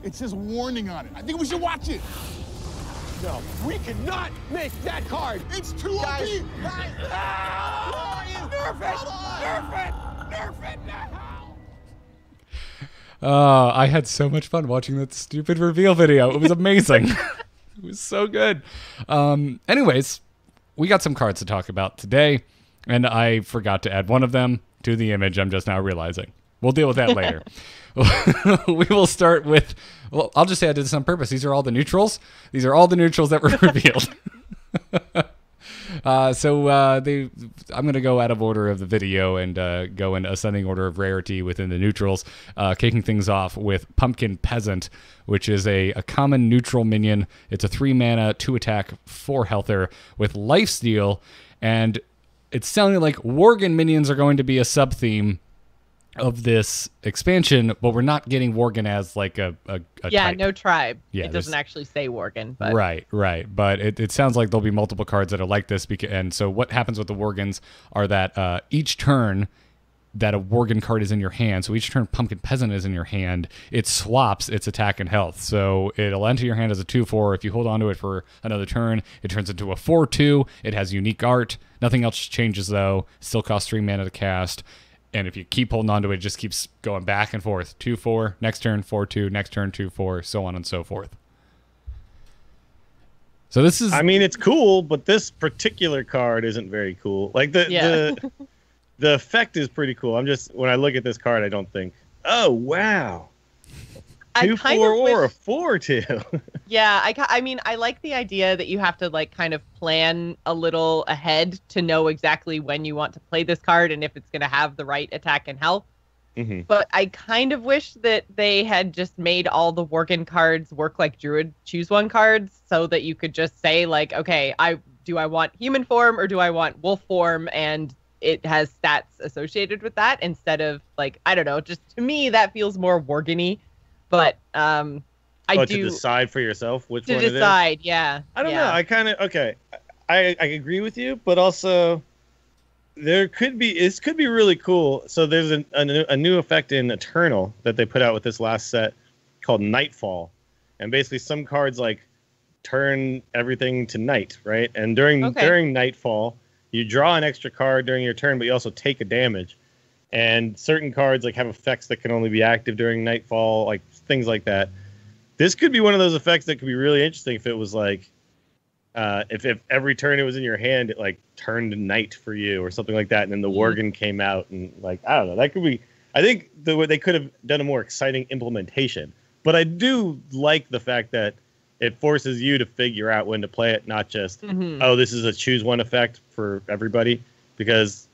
It says warning on it. I think we should watch it. No, we cannot miss that card. It's too OP. Guys. Nerf it! Nerf it! Nerf it now! I had so much fun watching that stupid reveal video. It was amazing. It was so good. Anyways, we got some cards to talk about today, and I forgot to add one of them to the image. I'm just now realizing. We'll deal with that later. We will start with, well, I'll just say I did this on purpose. These are all the neutrals. These are all the neutrals that were revealed. I'm going to go out of order of the video and go in ascending order of rarity within the neutrals, kicking things off with Pumpkin Peasant, which is a common neutral minion. It's a 3-mana, 2-attack, 4-healther with lifesteal, and it's sounding like Worgen minions are going to be a sub-theme of this expansion, but we're not getting Worgen as like a type. No tribe. Yeah, it doesn't actually say Worgen. But. Right. But it sounds like there'll be multiple cards that are like this. And so what happens with the Worgens are that each turn that a Worgen card is in your hand, so each turn Pumpkin Peasant is in your hand, it swaps its attack and health. So it'll enter your hand as a 2/4. If you hold on to it for another turn, it turns into a 4/2. It has unique art. Nothing else changes, though. Still costs 3 mana to cast. And if you keep holding on to it, it just keeps going back and forth. 2/4, next turn 4/2, next turn 2/4, so on and so forth. So this is... I mean, it's cool, but this particular card isn't very cool. Like, the effect is pretty cool. I'm just... When I look at this card, I don't think, oh, wow. 2/4 or a 4/2. Yeah, I mean, I like the idea that you have to like kind of plan a little ahead to know exactly when you want to play this card and if it's going to have the right attack and health. Mm-hmm. But I kind of wish that they had just made all the Worgen cards work like Druid Choose One cards, so that you could just say like, okay, I want human form or do I want wolf form, and it has stats associated with that instead of like, I don't know, just to me that feels more Worgen-y. But to decide for yourself which one to decide, yeah. I don't know. I kind of I agree with you, but also it could be really cool. So there's a new effect in Eternal that they put out with this last set called Nightfall, and basically some cards like turn everything to night, right? And during Nightfall, you draw an extra card during your turn, but you also take a damage. And certain cards like have effects that can only be active during Nightfall, like things like that. This could be one of those effects that could be really interesting if it was like, if every turn it was in your hand, it like turned to night for you or something like that. And then the Worgen came out and like, I don't know, that could be, I think they could have done a more exciting implementation. But I do like the fact that it forces you to figure out when to play it, not just, oh, this is a choose one effect for everybody, because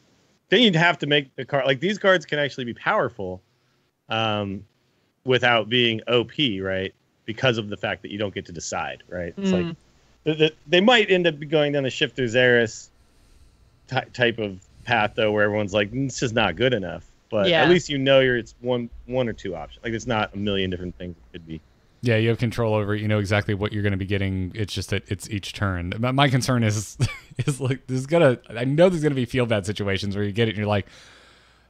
then you'd have to make the card, like these cards can actually be powerful without being OP, right? Because of the fact that you don't get to decide, right? It's like they might end up going down the Shifter Xeris type of path, though, where everyone's like, this is not good enough. But at least it's one or two options. Like it's not a million different things it could be. Yeah, you have control over it. You know exactly what you're going to be getting. It's just that it's each turn. My concern is like I know there's going to be feel bad situations where you get it and you're like,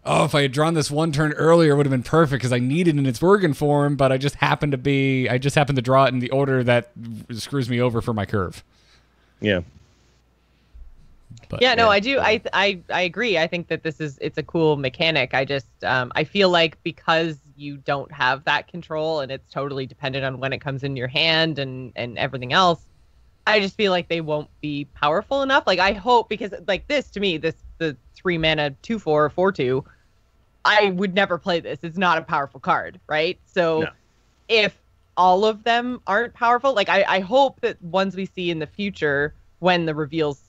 oh, if I had drawn this one turn earlier, it would have been perfect because I need it in its Worgen form, but I just happened to draw it in the order that screws me over for my curve. Yeah. But, yeah, no, I do. I agree. I think that it's a cool mechanic. I just I feel like because you don't have that control and it's totally dependent on when it comes in your hand and everything else, I just feel like they won't be powerful enough. Like I hope, because like this to me, the 3 mana 2/4 4/2, I would never play this. It's not a powerful card, right? So if all of them aren't powerful, like I hope that ones we see in the future when the reveals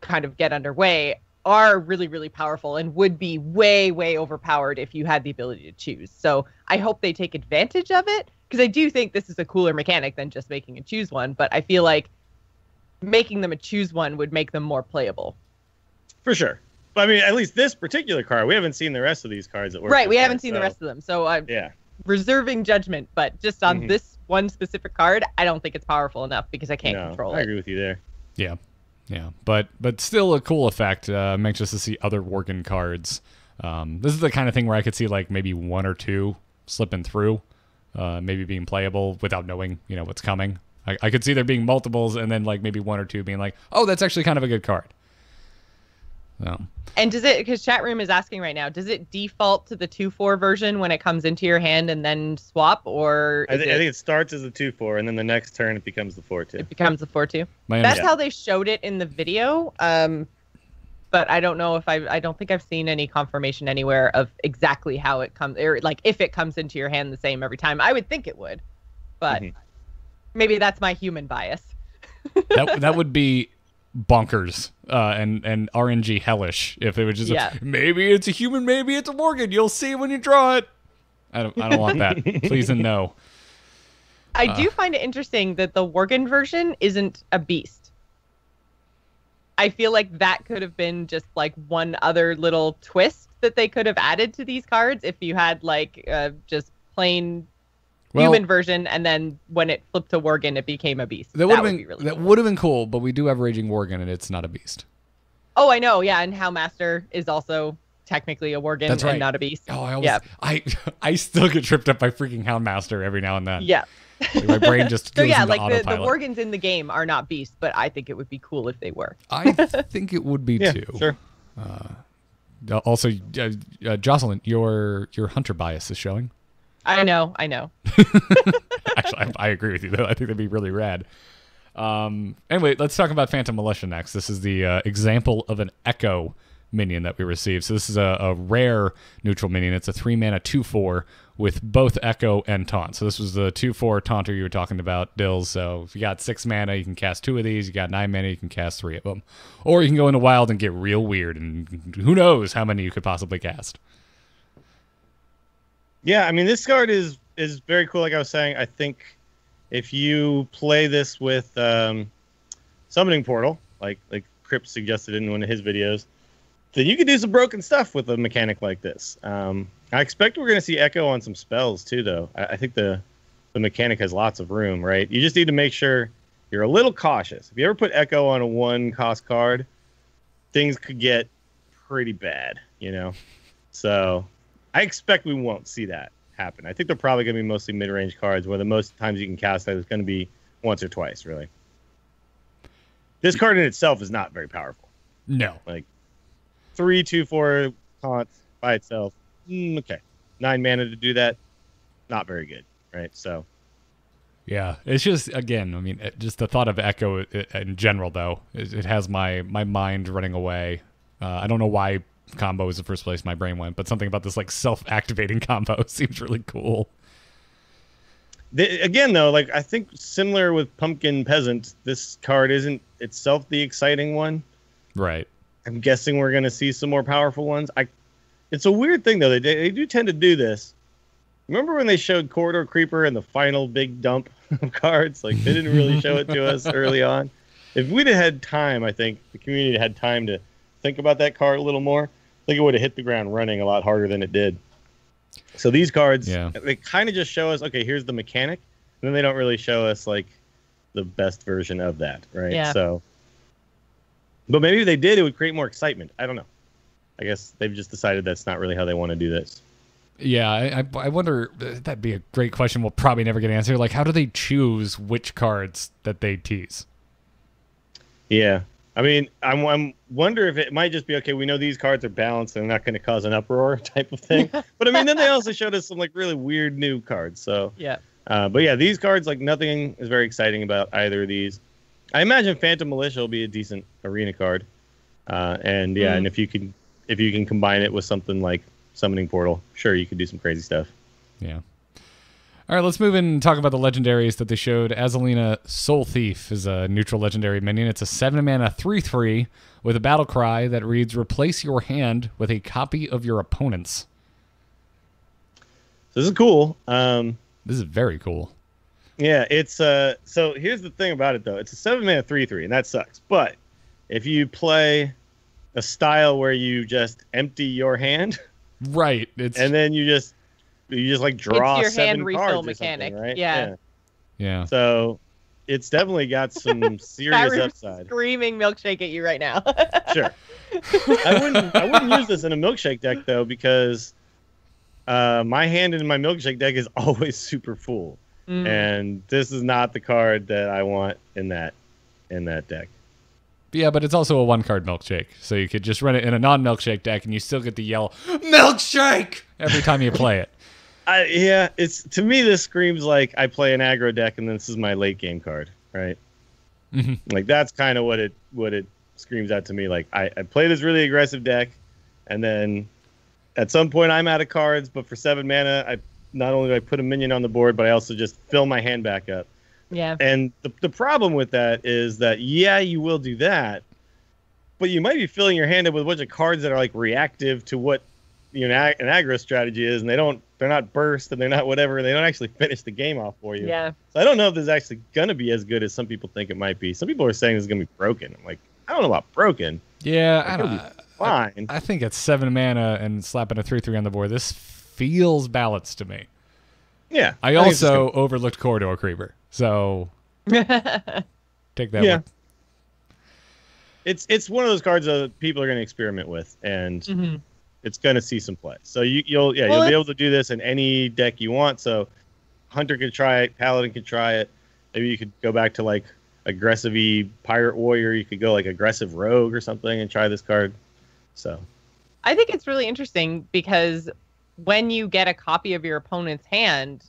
kind of get underway are really, really powerful and would be way, way overpowered if you had the ability to choose. So I hope they take advantage of it, because I do think this is a cooler mechanic than just making a choose one, but I feel like making them a choose one would make them more playable. For sure. But I mean, at least this particular card, we haven't seen the rest of these cards that work. Right, we haven't seen the rest of them. So I'm reserving judgment, but just on this one specific card, I don't think it's powerful enough because I can't control it. I agree with you there. Yeah. Yeah, but still a cool effect. I'm anxious to see other Worgen cards. This is the kind of thing where I could see like maybe 1 or 2 slipping through, maybe being playable without knowing, what's coming. I could see there being multiples and then like maybe 1 or 2 being like, oh, that's actually kind of a good card. So. And does it, because chat room is asking right now, does it default to the 2/4 version when it comes into your hand and then swap, or I think it starts as a 2/4 and then the next turn it becomes the 4/2. It becomes the 4/2. That's how they showed it in the video. But I don't know if I don't think I've seen any confirmation anywhere of exactly how it comes, or like if it comes into your hand the same every time. I would think it would, but maybe that's my human bias. that would be bonkers and RNG hellish if it was just maybe it's a human, maybe it's a Worgen. You'll see when you draw it. I don't want that. Please and no. I do find it interesting that the Worgen version isn't a beast. I feel like that could have been just like one other little twist that they could have added to these cards if you had like just plain human version, and then when it flipped to Worgen, it became a beast. That would have been cool, but we do have Raging Worgen, and it's not a beast. Oh, I know, yeah, and Howmaster is also technically a Worgen and not a beast. Oh, I still get tripped up by freaking Houndmaster every now and then. Yeah. Like my brain just goes into like autopilot. the Worgens in the game are not beasts, but I think it would be cool if they were. I think it would be too. Sure. Also, Jocelyn, your hunter bias is showing. I know. Actually, I agree with you, though. I think that'd be really rad. Anyway, let's talk about Phantom Militia next. This is the example of an Echo minion that we received. So this is a rare neutral minion. It's a 3-mana 2/4 with both Echo and Taunt. So this was the 2/4 Taunter you were talking about, Dills. So if you got 6 mana, you can cast 2 of these. You got 9 mana, you can cast 3 of them. Or you can go into Wild and get real weird, and who knows how many you could possibly cast. Yeah, I mean, this card is very cool. Like I was saying, I think if you play this with Summoning Portal, like Crypt suggested in one of his videos, then you can do some broken stuff with a mechanic like this. I expect we're going to see Echo on some spells too, though. I think the mechanic has lots of room, right? You just need to make sure you're a little cautious. If you ever put Echo on a 1-cost card, things could get pretty bad, So I expect we won't see that happen. I think they're probably going to be mostly mid-range cards where the most times you can cast that is going to be once or twice, really. This card in itself is not very powerful. No. Like 3, 2, 4 taunts by itself. Okay. 9 mana to do that. Not very good, right? So. Yeah, it's just, again, I mean, just the thought of Echo in general, though, it has my mind running away. I don't know why combo is the first place my brain went, but something about this like self-activating combo seems really cool. Again, though, like I think similar with Pumpkin Peasant, this card isn't itself the exciting one. Right. I'm guessing we're going to see some more powerful ones. It's a weird thing, though. They do tend to do this. Remember when they showed Corridor Creeper in the final big dump of cards? Like, they didn't really show it to us early on. If we'd have had time, I think the community had time to think about that card a little more, I think it would have hit the ground running a lot harder than it did. So these cards, they kind of just show us, okay, here's the mechanic, and then they don't really show us, like, the best version of that, right? Yeah. So, but maybe if they did, it would create more excitement. I don't know. I guess they've just decided that's not really how they want to do this. Yeah, I wonder, that'd be a great question we'll probably never get an answer. Like, how do they choose which cards that they tease? Yeah. I mean, I'm wonder if it might just be okay. We know these cards are balanced; they're not going to cause an uproar type of thing. But I mean, then they also showed us some like really weird new cards. So yeah. But yeah, these cards, like nothing is very exciting about either of these. I imagine Phantom Militia will be a decent arena card, and yeah, and if you can combine it with something like Summoning Portal, sure, you could do some crazy stuff. Yeah. All right, let's move in and talk about the legendaries that they showed. Azalina Soul Thief is a neutral legendary minion. It's a 7-mana 3/3 with a battle cry that reads, replace your hand with a copy of your opponent's. So this is cool. This is very cool. Yeah, it's so here's the thing about it though. It's a 7-mana 3/3, and that sucks. But if you play a style where you just empty your hand, right, and then you just like draw it's your 7 hand refill cards mechanic, right? Yeah. So it's definitely got some serious upside. Screaming milkshake at you right now. Sure. I wouldn't use this in a milkshake deck though, because my hand in my milkshake deck is always super full. And this is not the card that I want in that deck. Yeah, but it's also a 1-card milkshake, so you could just run it in a non-milkshake deck, and you still get the yell "milkshake" every time you play it. Yeah, it's to me this screams like I play an aggro deck, and this is my late game card, right? Like that's kind of what it screams out to me. Like I play this really aggressive deck, and then at some point I'm out of cards, but for 7 mana, I not only do I put a minion on the board, but I also just fill my hand back up. Yeah. And the problem with that is that, yeah, you will do that, but you might be filling your hand up with a bunch of cards that are like reactive to what an aggro strategy is, and they're not burst, and they're not whatever, and they don't actually finish the game off for you. Yeah. So I don't know if this is actually going to be as good as some people think it might be. Some people are saying this is going to be broken. I'm like, I don't know about broken. Yeah, I don't. Fine. I think it's 7 mana and slapping a 3/3 on the board. This feels balanced to me. Yeah. I also overlooked Corridor Creeper, so take that. Yeah. One. It's one of those cards that people are going to experiment with, and it's going to see some play. So you'll be able to do this in any deck you want. So Hunter could try it, Paladin could try it. Maybe you could go back to like aggressive-y Pirate Warrior. You could go like aggressive Rogue or something and try this card. So I think it's really interesting because when you get a copy of your opponent's hand,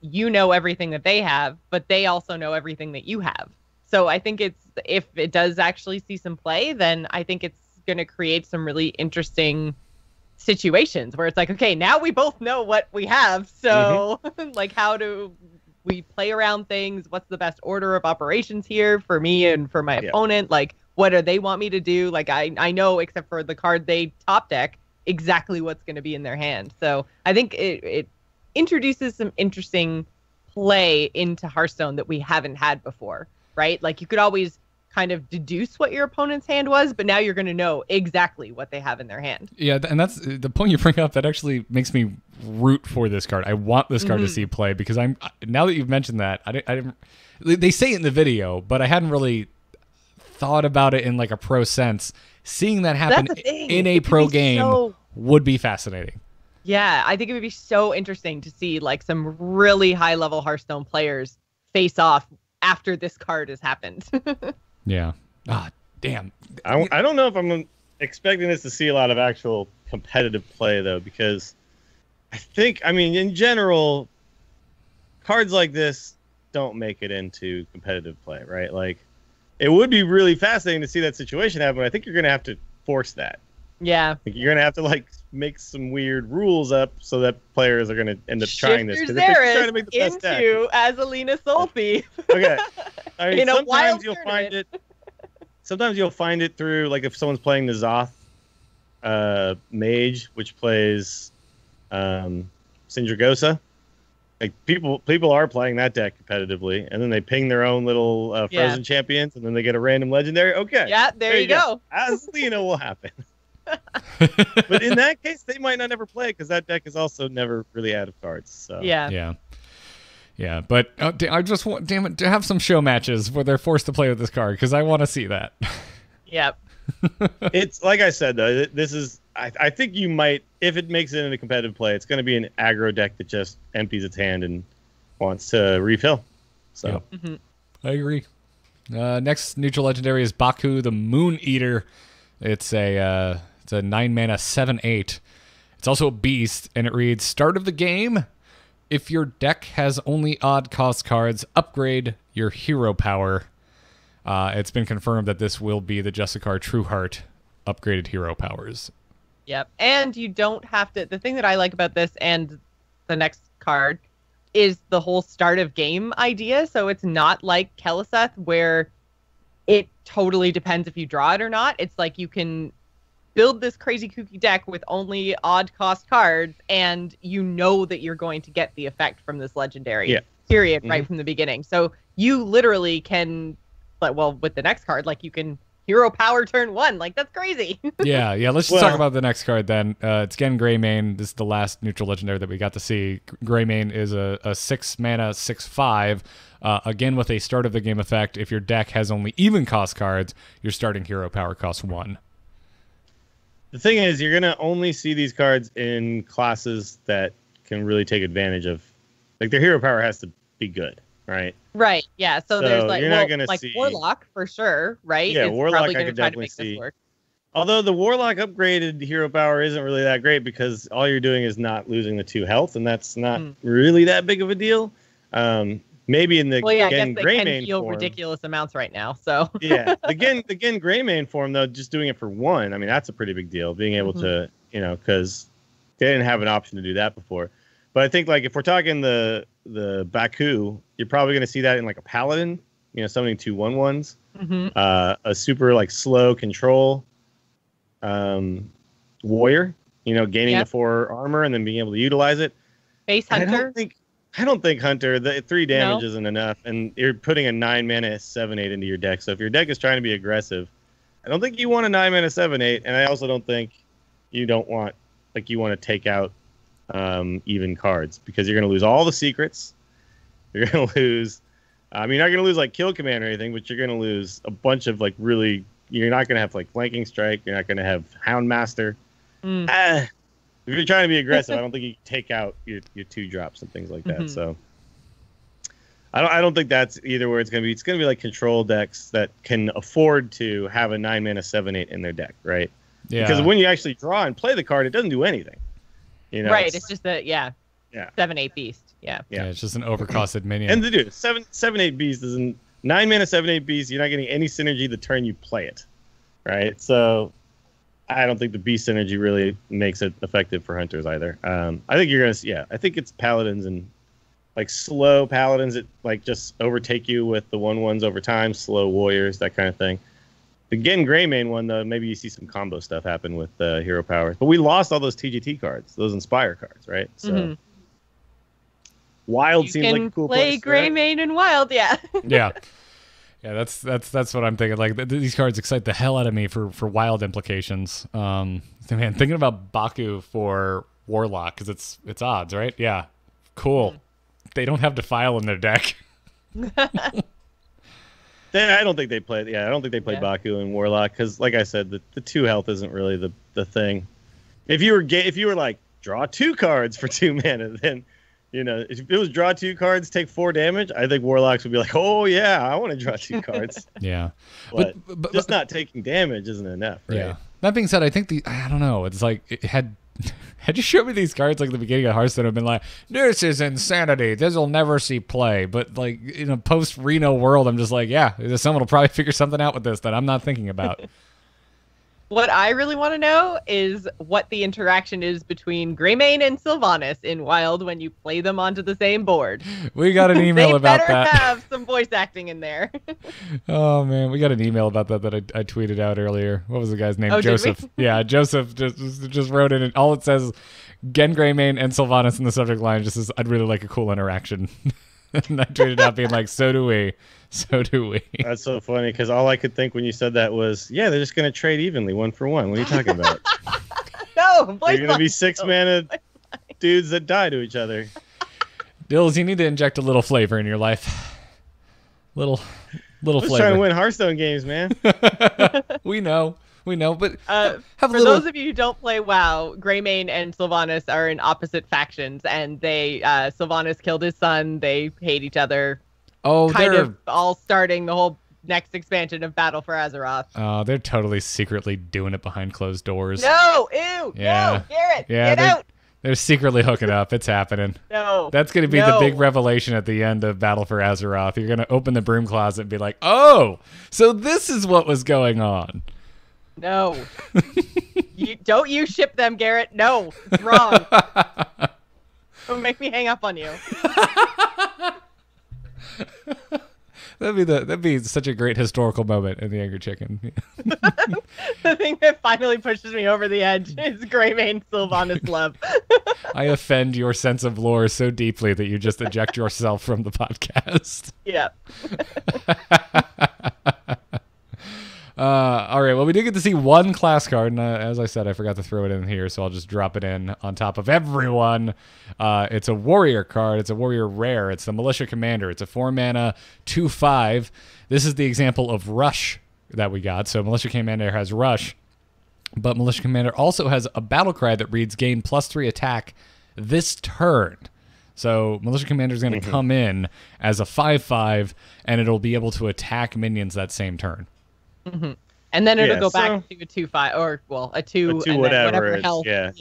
you know everything that they have, but they also know everything that you have. So I think if it does actually see some play, then I think it's going to create some really interesting situations where it's like, okay, now we both know what we have. So like, how do we play around things? What's the best order of operations here for me and for my opponent? Like, what do they want me to do? Like, I know, except for the card they top deck, exactly what's going to be in their hand. So I think it introduces some interesting play into Hearthstone that we haven't had before, right? Like, you could always kind of deduce what your opponent's hand was, but now you're going to know exactly what they have in their hand. Yeah, and that's the point you bring up. That actually makes me root for this card. I want this card to see play because now that you've mentioned that, I didn't. They say it in the video, but I hadn't really thought about it in like a pro sense. Seeing that happen in a pro game would be fascinating. Yeah, I think it would be so interesting to see like some really high level Hearthstone players face off after this card has happened. Yeah. Ah, damn. I don't know if I'm expecting this to see a lot of actual competitive play though, because I mean, in general, cards like this don't make it into competitive play, right? Like, it would be really fascinating to see that situation happen, but I think you're going to have to force that. Yeah. You're going to have to like make some weird rules up so that players are going to end up trying this. Shift Because if they're trying to make the best deck. into Azalina Soul Thief. Okay. I mean, In a sometimes wild you'll tournament. find it. Sometimes you'll find it through like if someone's playing the Zoth Mage, which plays Syndragosa. Like people are playing that deck competitively, and then they ping their own little frozen champions, and then they get a random legendary. Okay. Yeah, there you go. Azalina will happen. But in that case, they might not ever play because that deck is also never really out of cards. So Yeah. Yeah, but I just want, damn it, to have some show matches where they're forced to play with this card because I want to see that. Yep. It's like I said though. This is I think you might, if it makes it into competitive play, it's going to be an aggro deck that just empties its hand and wants to refill. So I agree. Next neutral legendary is Baku the Moon Eater. It's a 9-mana 7/8. It's also a beast, and it reads, start of the game, if your deck has only odd cost cards, upgrade your hero power. It's been confirmed that this will be the Justicar Trueheart upgraded hero powers. Yep. And you don't have to... The thing that I like about this and the next card is the whole start of game idea. So it's not like Keleseth where it totally depends if you draw it or not. It's like you can build this crazy kooky deck with only odd cost cards, and you know that you're going to get the effect from this legendary period right from the beginning. So you literally can, well, with the next card, like you can hero power turn 1. Like, that's crazy. Yeah. Let's just talk about the next card then. It's again Greymane. This is the last neutral legendary that we got to see. Greymane is a 6-mana 6/5. Again, with a start of the game effect, if your deck has only even cost cards, your starting hero power costs 1. The thing is, you're going to only see these cards in classes that can really take advantage of... Like, their hero power has to be good, right? Right, yeah. So there's like, you're not gonna see... Warlock, for sure, right? Yeah, it's Warlock probably I gonna could try to definitely make this see. work. Although the Warlock upgraded hero power isn't really that great because all you're doing is not losing the 2 health, and that's not really that big of a deal. Maybe in the I guess Gen they Greymane can heal form, ridiculous amounts right now. So yeah, the Gen Greymane form though, just doing it for 1, I mean that's a pretty big deal. Being able to, because they didn't have an option to do that before. But I think like if we're talking the Baku, you're probably going to see that in like a Paladin, summoning 2 1/1s, a super like slow control warrior, gaining the 4 armor and then being able to utilize it. Base Hunter. I don't think Hunter, the 3 damage isn't enough, and you're putting a 9-mana 7/8 into your deck. So if your deck is trying to be aggressive, I don't think you want a 9-mana 7/8, and I also don't think you want to take out even cards, because you're going to lose all the secrets. You're going to lose... you're not going to lose like Kill Command or anything, but you're going to lose a bunch of like really... You're not going to have like Flanking Strike. You're not going to have Houndmaster. If you're trying to be aggressive, I don't think you can take out your 2 drops and things like that. So I don't think that's either where it's going to be. It's going to be like control decks that can afford to have a 9-mana 7/8 in their deck, right? Yeah. Because when you actually draw and play the card, it doesn't do anything. Right. It's just a 7/8 beast. Yeah. It's just an overcosted minion. And dude, 7/8 beast isn't 9-mana 7/8 beast. You're not getting any synergy the turn you play it, right? So I don't think the beast synergy really makes it effective for hunters either. I think you're gonna I think it's paladins and like slow paladins that like just overtake you with the 1/1s over time, slow warriors, that kind of thing. The Gen Greymane one though, maybe you see some combo stuff happen with hero powers. But we lost all those TGT cards, those Inspire cards, right? So Wild seems like a cool place. You can play Greymane and Wild, yeah. Yeah, that's what I'm thinking. Like these cards excite the hell out of me for wild implications. Man, thinking about Baku for Warlock because it's odds, right? Yeah, cool. They don't have Defile in their deck. I don't think they play. Yeah, I don't think they play Baku and Warlock because, like I said, the 2 health isn't really the thing. If you were like draw 2 cards for 2 mana, then. If it was draw 2 cards, take 4 damage, I think Warlocks would be like, oh, yeah, I want to draw 2 cards. Yeah. But just not taking damage isn't enough, right? Yeah. That being said, I think I don't know. It's like, had you showed me these cards like at the beginning of Hearthstone, I've been like, this is insanity. This will never see play. But like in a post-Reno world, I'm just like, yeah, someone will probably figure something out with this that I'm not thinking about. What I really want to know is what the interaction is between Greymane and Sylvanas in Wild when you play them onto the same board. We got an email about that. They better have some voice acting in there. Oh, man. We got an email about that I tweeted out earlier. What was the guy's name? Oh, Joseph. Yeah, Joseph just wrote in, and all it says, Gen Greymane and Sylvanas in the subject line just says, I'd really like a cool interaction. And I tweeted out being like, so do we. So do we. That's so funny because all I could think when you said that was, they're just going to trade evenly 1 for 1. What are you talking about? No, they're going to be 6-mana dudes that die to each other. Dills, you need to inject a little flavor in your life. Little flavor. Just trying to win Hearthstone games, man. We know, but for those of you who don't play WoW, Greymane and Sylvanas are in opposite factions, and Sylvanas killed his son. They hate each other. Oh, kind of all starting the whole next expansion of Battle for Azeroth. Oh, they're totally secretly doing it behind closed doors. No, ew, Yeah. no, Garrett, Yeah, get out. They're secretly hooking up. It's happening. No. That's going to be the big revelation at the end of Battle for Azeroth. You're going to open the broom closet and be like, oh, so this is what was going on. No. Don't you ship them, Garrett. No, it's wrong. Don't make me hang up on you. That'd be such a great historical moment in the Angry Chicken. The thing that finally pushes me over the edge is Greymane Sylvanas love. I offend your sense of lore so deeply that you just eject yourself from the podcast. Yeah. All right, well, we did get to see one class card, and as I said, I forgot to throw it in here, so I'll just drop it in on top of everyone. It's a warrior card. It's a warrior rare. It's the Militia Commander. It's a 4-mana, 2/5. This is the example of Rush that we got. So Militia Commander has Rush, but Militia Commander also has a battle cry that reads gain +3 attack this turn. So Militia Commander is going to come in as a 5/5, and it'll be able to attack minions that same turn. Mm-hmm. And then it'll go back to a 2/5, or well, a 2 and whatever health. Yeah.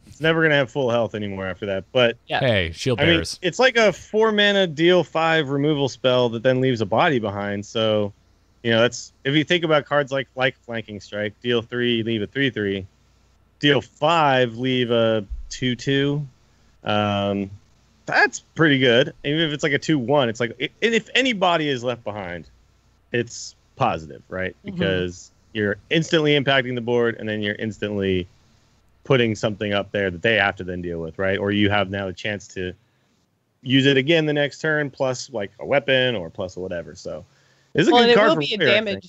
It's never gonna have full health anymore after that. But hey, shield bearers. It's like a 4-mana deal 5 removal spell that then leaves a body behind. So, that's if you think about cards like Flanking Strike, deal 3, leave a 3/3. Deal 5, leave a 2/2. That's pretty good. Even if it's like a 2/1, it's like, and if any body is left behind, it's positive, right? Because you're instantly impacting the board, and then you're instantly putting something up there that they have to then deal with, right? Or you have now a chance to use it again the next turn, plus like a weapon or plus whatever. So it's a good card for Warrior.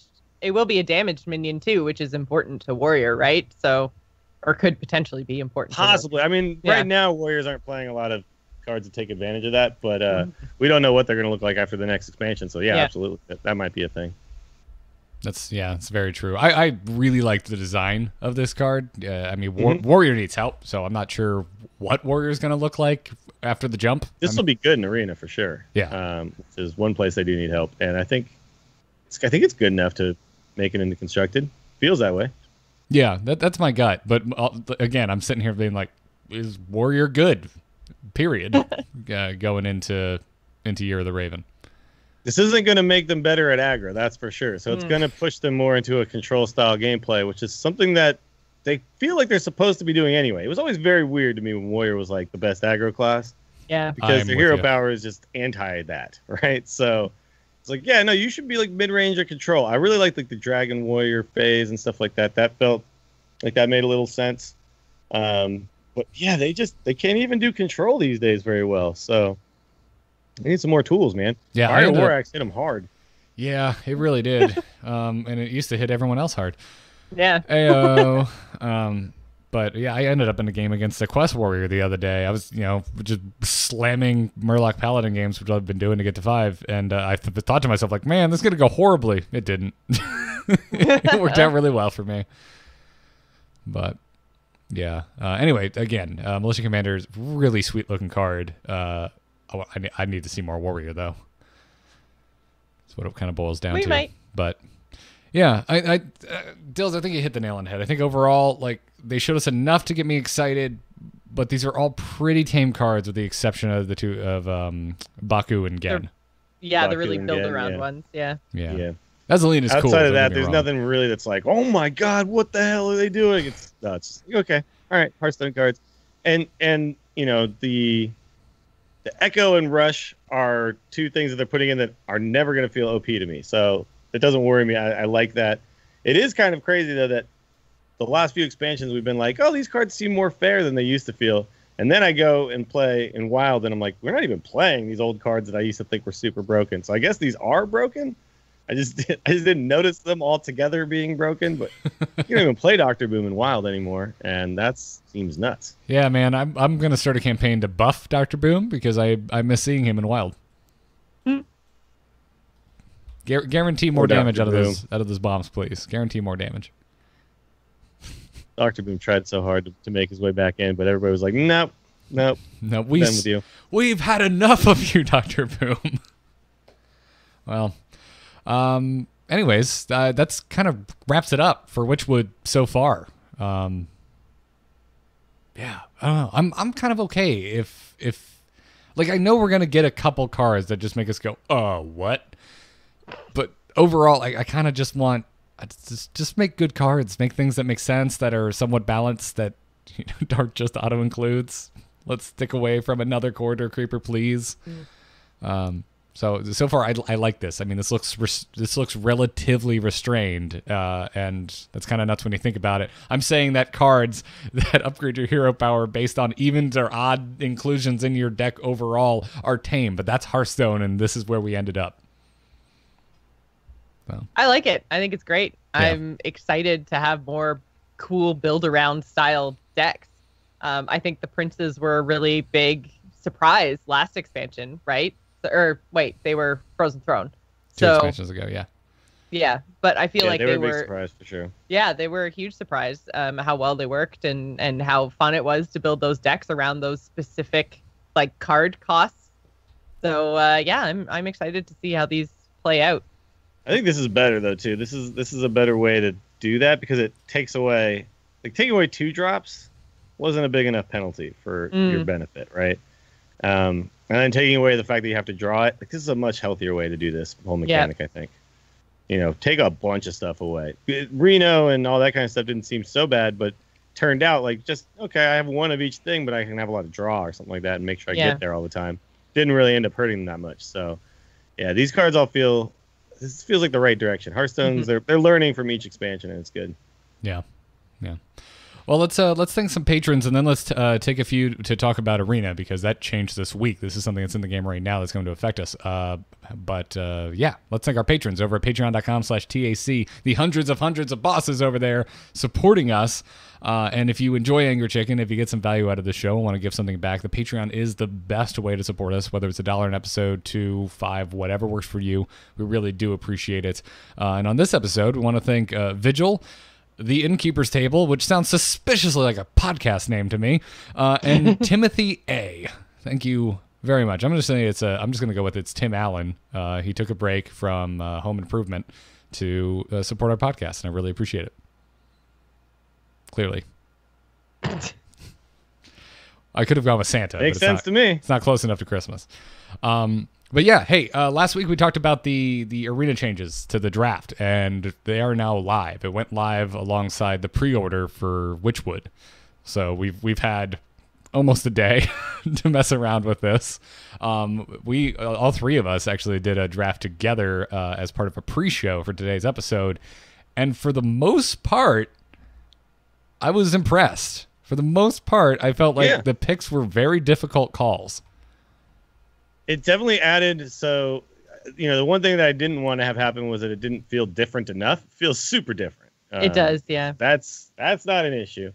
It will be a damaged minion too, which is important to Warrior, right? So, or could potentially be important. Possibly. I mean, right now Warriors aren't playing a lot of cards to take advantage of that, but we don't know what they're going to look like after the next expansion. So yeah, absolutely, that might be a thing. It's very true. I really liked the design of this card. I mean, Warrior needs help, so I'm not sure what Warrior is going to look like after the jump. This will be good in Arena for sure. Yeah, which is one place they do need help, and I think it's good enough to make it into Constructed. Feels that way. Yeah, that's my gut. But again, I'm sitting here being like, is Warrior good? Period. Going into Year of the Raven. This isn't going to make them better at aggro, that's for sure. So it's going to push them more into a control-style gameplay, which is something that they feel like they're supposed to be doing anyway. It was always very weird to me when Warrior was like the best aggro class. Yeah. Because their hero power is just anti that, right? So it's like, yeah, no, you should be like mid-range or control. I really like the Dragon Warrior phase and stuff like that. That felt like that made a little sense. But yeah, they can't even do control these days very well. So they need some more tools, man. Yeah, Fire War Axe hit them hard. Yeah, it really did. And it used to hit everyone else hard. Yeah. Ayo. But yeah, I ended up in a game against the Quest Warrior the other day. I was, just slamming Murloc Paladin games, which I've been doing to get to 5. And I thought to myself, like, man, this is going to go horribly. It didn't. It worked out really well for me. But yeah. Anyway, again, Militia Commander's really sweet looking card. I need to see more Warrior, though. That's what it kind of boils down to. Might. But yeah, Dills, I think you hit the nail on the head. I think overall, like, they showed us enough to get me excited, but these are all pretty tame cards with the exception of the two of Baku and Gen. The really build-around ones. Yeah. Vaseline is cool. Outside of that, there's nothing really that's like, oh my god, what the hell are they doing? It's nuts. Okay, all right, Hearthstone cards, and the Echo and Rush are two things that they're putting in that are never going to feel OP to me. So it doesn't worry me. I like that. It is kind of crazy, though, that the last few expansions we've been like, oh, these cards seem more fair than they used to feel. And then I go and play in Wild, and I'm like, we're not even playing these old cards that I used to think were super broken. So I guess these are broken. I just didn't notice them all together being broken, but you don't even play Dr. Boom in Wild anymore, and that seems nuts. Yeah, man, I'm gonna start a campaign to buff Dr. Boom because I miss seeing him in Wild. Guarantee more damage out of those bombs, please. Guarantee more damage. Dr. Boom tried so hard to make his way back in, but everybody was like, nope. We've had enough of you, Dr. Boom. Well. Anyways, that's kind of wraps it up for Witchwood so far. Yeah, I don't know. I'm kind of okay if like, I know we're gonna get a couple cards that just make us go, oh, what? But overall, I kind of just want just make good cards, make things that make sense, that are somewhat balanced, that aren't just auto includes. Let's stick away from another corridor creeper, please. So far, I like this. I mean, this looks relatively restrained, and that's kind of nuts when you think about it. I'm saying that cards that upgrade your hero power based on evens or odd inclusions in your deck overall are tame, but that's Hearthstone, and this is where we ended up. So. I like it. I think it's great. Yeah. I'm excited to have more cool build-around style decks. I think the princes were a really big surprise last expansion, right? Or wait, they were Frozen Throne. Two expansions ago, yeah. Yeah, but I feel like they were a big surprise for sure. Yeah, they were a huge surprise. How well they worked and how fun it was to build those decks around those specific like card costs. So yeah, I'm excited to see how these play out. I think this is better though too. This is a better way to do that because it takes away taking away 2 drops wasn't a big enough penalty for your benefit, right? And then taking away the fact that you have to draw it, this is a much healthier way to do this whole mechanic, I think. Take a bunch of stuff away. Reno and all that kind of stuff didn't seem so bad, but turned out like just, okay, I have one of each thing, but I can have a lot of draw or something like that and make sure I get there all the time. Didn't really end up hurting them that much. So, yeah, these cards all this feels like the right direction. Hearthstone's, they're learning from each expansion, and it's good. Yeah. Well, let's thank some patrons, and then let's take a few to talk about Arena, because that changed this week. This is something that's in the game right now that's going to affect us. But yeah, let's thank our patrons over at patreon.com/TAC. The hundreds of bosses over there supporting us. And if you enjoy Angry Chicken, if you get some value out of the show and want to give something back, the Patreon is the best way to support us, whether it's $1 an episode, $2, $5, whatever works for you. We really do appreciate it. And on this episode, we want to thank Vigil, The Innkeeper's Table, which sounds suspiciously like a podcast name to me, and Timothy A. Thank you very much. I'm going to say I'm just going to go with it's Tim Allen. He took a break from Home Improvement to support our podcast, and I really appreciate it. Clearly. I could have gone with Santa. Makes sense to me. It's not close enough to Christmas. But yeah, hey, last week we talked about the arena changes to the draft, and they are now live. It went live alongside the pre-order for Witchwood. So we've had almost a day to mess around with this. We all 3 of us actually did a draft together as part of a pre-show for today's episode, and for the most part, I was impressed. For the most part, I felt like the picks were very difficult calls. It definitely added. So, the one thing that I didn't want to have happen was that it didn't feel different enough. It feels super different. It does, yeah. That's not an issue.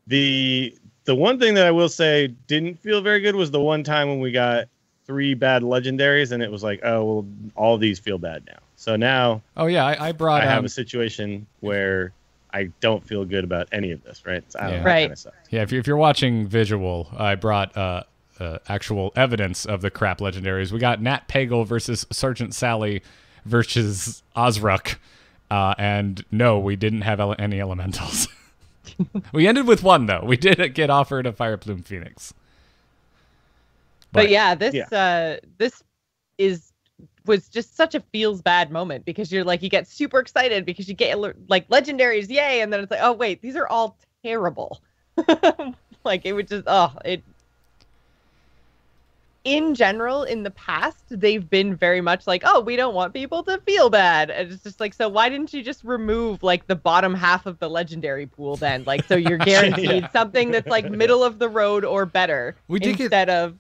The one thing that I will say didn't feel very good was the one time when we got 3 bad legendaries, and it was like, oh, well, all these feel bad now. So now, I have a situation where I don't feel good about any of this, right? So I don't know, that kind of sucks. Yeah, if you're watching visual, I brought actual evidence of the crap legendaries. We got Nat Pagel versus Sergeant Sally versus Ozruk, and no, we didn't have any elementals. We ended with 1 though. We did get offered a Fire Plume Phoenix. But yeah, this was just such a feels bad moment, because you're like, you get super excited because you get like legendaries, yay, and then it's like, oh wait, these are all terrible. Like it would just in general, in the past, they've been very much like, oh, we don't want people to feel bad. And it's just like, so why didn't you just remove like the bottom half of the legendary pool then? Like, so you're guaranteed something that's like middle of the road or better instead of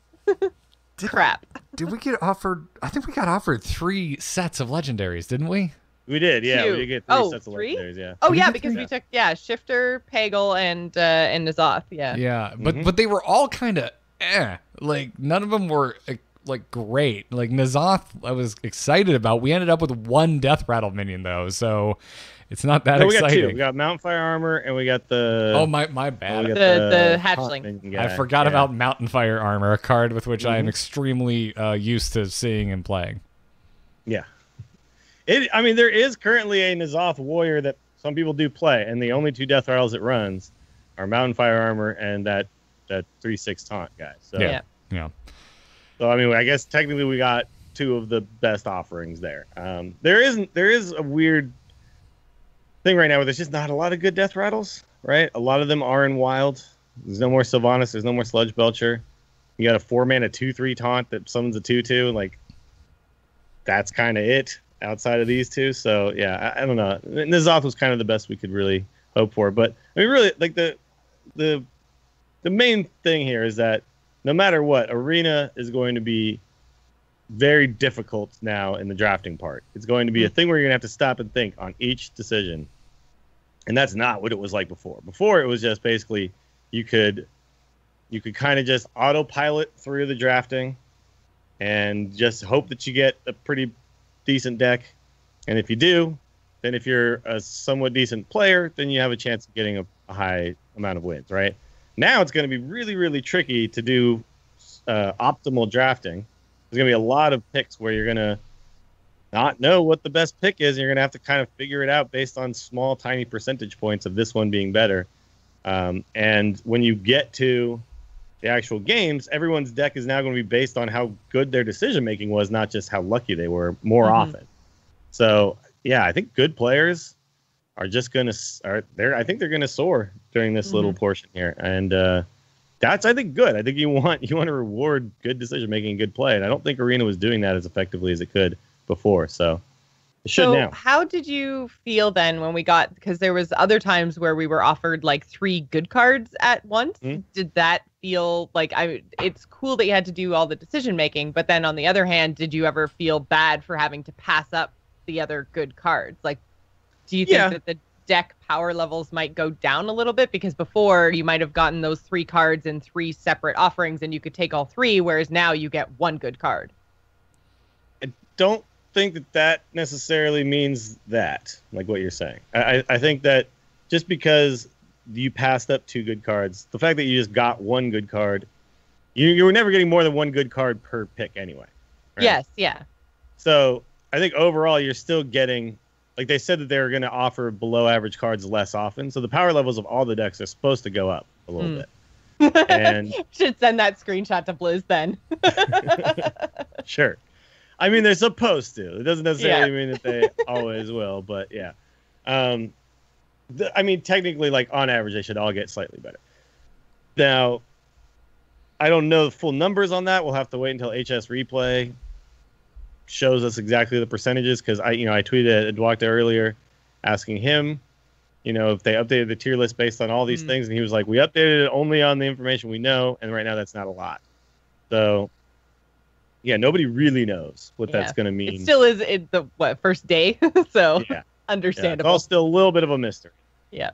crap. Did we get offered? I think we got offered 3 sets of legendaries, didn't we? We did, yeah. 2. We did get 3 sets of legendaries, yeah. Oh, yeah, because we took Shifter, Pagel, and Nazoth, yeah. Yeah, but they were all kind of like none of them were like great. Like Nazoth, I was excited about. We ended up with 1 Death Rattle minion though, so it's not that exciting. We got 2. We got Mountain Fire Armor, and we got the my bad. The hatchling. I forgot about Mountain Fire Armor, a card with which I am extremely used to seeing and playing. Yeah. I mean, there is currently a N'Zoth warrior that some people do play, and the only 2 death rattles it runs are Mountain Fire Armor and that 3/6 taunt guy. So Yeah. So I mean, I guess technically we got 2 of the best offerings there. There is a weird thing right now where there's just not a lot of good death rattles, right? A lot of them are in wild. There's no more Sylvanas. There's no more Sludge Belcher. You got a 4-mana 2/3 taunt that summons a 2/2. Like, that's kind of it outside of these 2. So yeah, I don't know. N'Zoth was kind of the best we could really hope for. But I mean, really, like the main thing here is that no matter what, Arena is going to be very difficult now in the drafting part. It's going to be a thing where you're going to have to stop and think on each decision. And that's not what it was like before. Before, it was just basically you could kind of just autopilot through the drafting and just hope that you get a pretty decent deck. And if you do, then if you're a somewhat decent player, then you have a chance of getting a high amount of wins, right? Now it's going to be really, really tricky to do optimal drafting. There's going to be a lot of picks where you're going to not know what the best pick is. And you're going to have to kind of figure it out based on small, tiny percentage points of this one being better. And when you get to the actual games, everyone's deck is now going to be based on how good their decision-making was, not just how lucky they were more often. So, yeah, I think good players are just going to I think they're going to soar during this little portion here. And that's, I think, good. I think you want to reward good decision-making and good play. And I don't think Arena was doing that as effectively as it could before. So it should now. How did you feel then when we got, because there was other times where we were offered like 3 good cards at once. Did that feel like, it's cool that you had to do all the decision-making, but then on the other hand, did you ever feel bad for having to pass up the other good cards? Like, do you think that the deck power levels might go down a little bit? Because before you might have gotten those 3 cards in 3 separate offerings and you could take all 3, whereas now you get 1 good card. I don't think that necessarily means that, like what you're saying. I think that just because you passed up 2 good cards, the fact that you just got 1 good card, you were never getting more than 1 good card per pick anyway. Right? Yes, yeah. So I think overall you're still getting, like they said that they were going to offer below average cards less often. So the power levels of all the decks are supposed to go up a little bit. And should send that screenshot to Blizz then. Sure. I mean, they're supposed to. It doesn't necessarily mean that they always will, but yeah. I mean, technically, like on average, they should all get slightly better. Now, I don't know the full numbers on that. We'll have to wait until HS Replay shows us exactly the percentages, because I tweeted at Eduardo earlier asking him, if they updated the tier list based on all these things, and he was like, we updated it only on the information we know, and right now that's not a lot. So yeah, nobody really knows what that's going to mean. It still is the first day, so understandable. It's all still a little bit of a mystery. Yeah.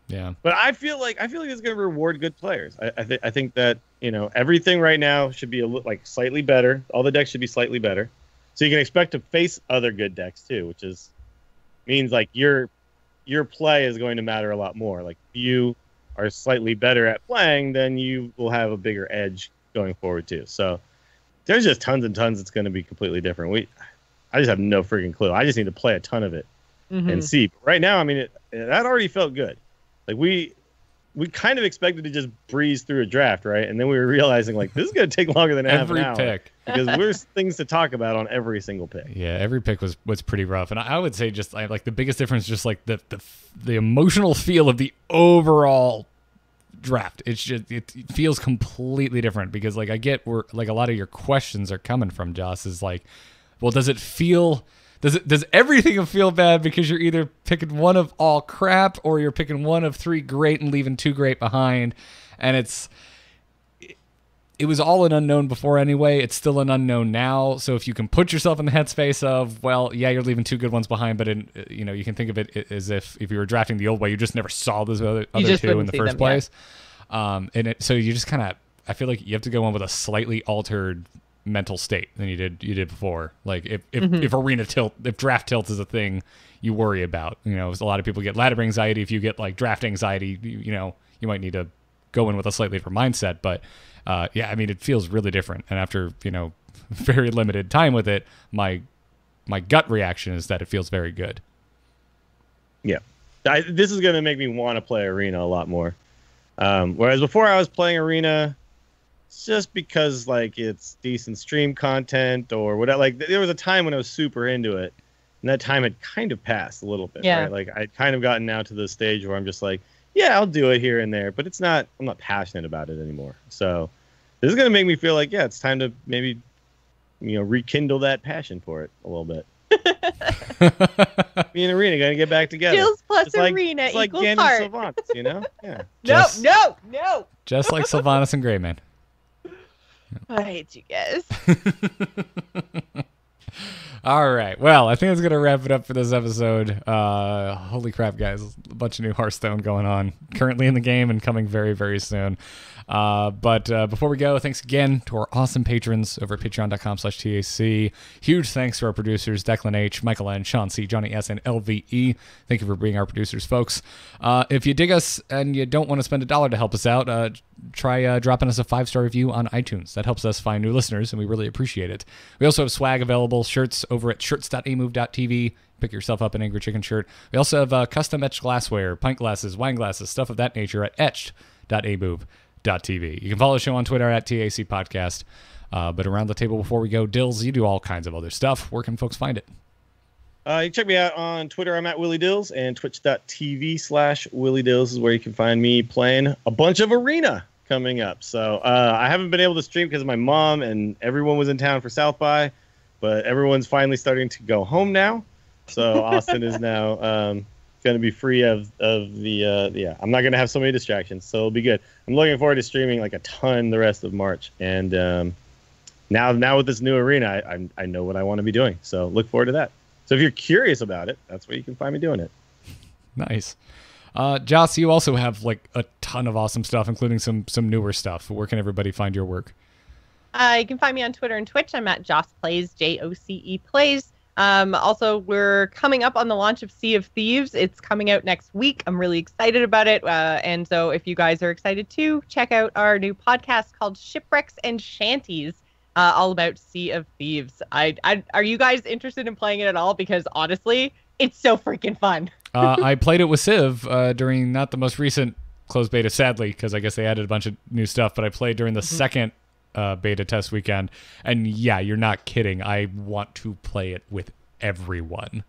Yeah. But I feel like it's going to reward good players. I think that everything right now should be slightly better. All the decks should be slightly better, so you can expect to face other good decks too, which means like your play is going to matter a lot more. Like, if you are slightly better at playing, then you will have a bigger edge going forward too. So there's just tons and tons. It's going to be completely different. I just have no freaking clue. I just need to play a ton of it and see. But right now, I mean, that already felt good. Like, we kind of expected to just breeze through a draft, right? And then we were realizing, like, this is going to take longer than half an hour. Every pick. Because there's things to talk about on every single pick. Yeah, every pick was pretty rough. And I would say just like the biggest difference, just like the emotional feel of the overall draft. It's just, it feels completely different, because like I get where like a lot of your questions are coming from, Joss, is like, well, does everything feel bad because you're either picking one of all crap or you're picking one of 3 great and leaving 2 great behind? And it was all an unknown before anyway. It's still an unknown now. So if you can put yourself in the headspace of, well, yeah, you're leaving 2 good ones behind, but you can think of it as if you were drafting the old way, you just never saw those other 2 in the first place. Yeah. So you just kind of, I feel like you have to go in with a slightly altered mental state than you did before. Like if draft tilt is a thing you worry about, a lot of people get ladder anxiety. If you get like draft anxiety, you might need to go in with a slightly different mindset. But I mean, it feels really different. And after very limited time with it, my my gut reaction is that it feels very good. Yeah. This is going to make me want to play Arena a lot more. Whereas before I was playing Arena just because like it's decent stream content or whatever. Like there was a time when I was super into it, and that time had kind of passed a little bit. Right? Like I'd kind of gotten now to the stage where I'm just like, yeah, I'll do it here and there, but I'm not passionate about it anymore. So this is going to make me feel like, yeah, it's time to maybe, rekindle that passion for it a little bit. Me and Arena going to get back together. Skills plus it's Arena like equals Ganon heart. Sylvanas, Yeah. No. Just like Sylvanas and Greyman. I hate you guys. All right. Well, I think that's going to wrap it up for this episode. Holy crap, guys. A bunch of new Hearthstone going on currently in the game and coming very, very soon. But before we go, thanks again to our awesome patrons over at patreon.com/TAC. Huge thanks to our producers, Declan H., Michael N., Sean C., Johnny S., and LVE. Thank you for being our producers, folks. If you dig us and you don't want to spend $1 to help us out, try dropping us a 5-star review on iTunes. That helps us find new listeners, and we really appreciate it. We also have swag available, shirts over at shirts.amove.tv. Pick yourself up an Angry Chicken shirt. We also have custom etched glassware, pint glasses, wine glasses, stuff of that nature at etched.amove.tv. You can follow the show on Twitter at TAC Podcast. But around the table before we go, Dills, you do all kinds of other stuff. Where can folks find it? You can check me out on Twitter. I'm at Willie Dills, and twitch.tv/Willie Dills is where you can find me playing a bunch of Arena coming up. So I haven't been able to stream because my mom and everyone was in town for South by, but everyone's finally starting to go home now. So Austin is now going to be free of the I'm not going to have so many distractions, so it'll be good. I'm looking forward to streaming like a ton the rest of March, and now with this new Arena, I know what I want to be doing, so look forward to that. So if you're curious about it, that's where you can find me doing it. Nice. Joss, you also have like a ton of awesome stuff, including some newer stuff. Where can everybody find your work? You can find me on Twitter and Twitch. I'm at Joss Plays, JOCE Plays. Also, we're coming up on the launch of Sea of Thieves. It's coming out next week. I'm really excited about it. And so if you guys are excited too, check out our new podcast called Shipwrecks and Shanties, all about Sea of Thieves. Are you guys interested in playing it at all? Because honestly, it's so freaking fun. I played it with Civ during not the most recent closed beta, sadly, because I guess they added a bunch of new stuff, but I played during the second beta test weekend, and yeah, you're not kidding. I want to play it with everyone.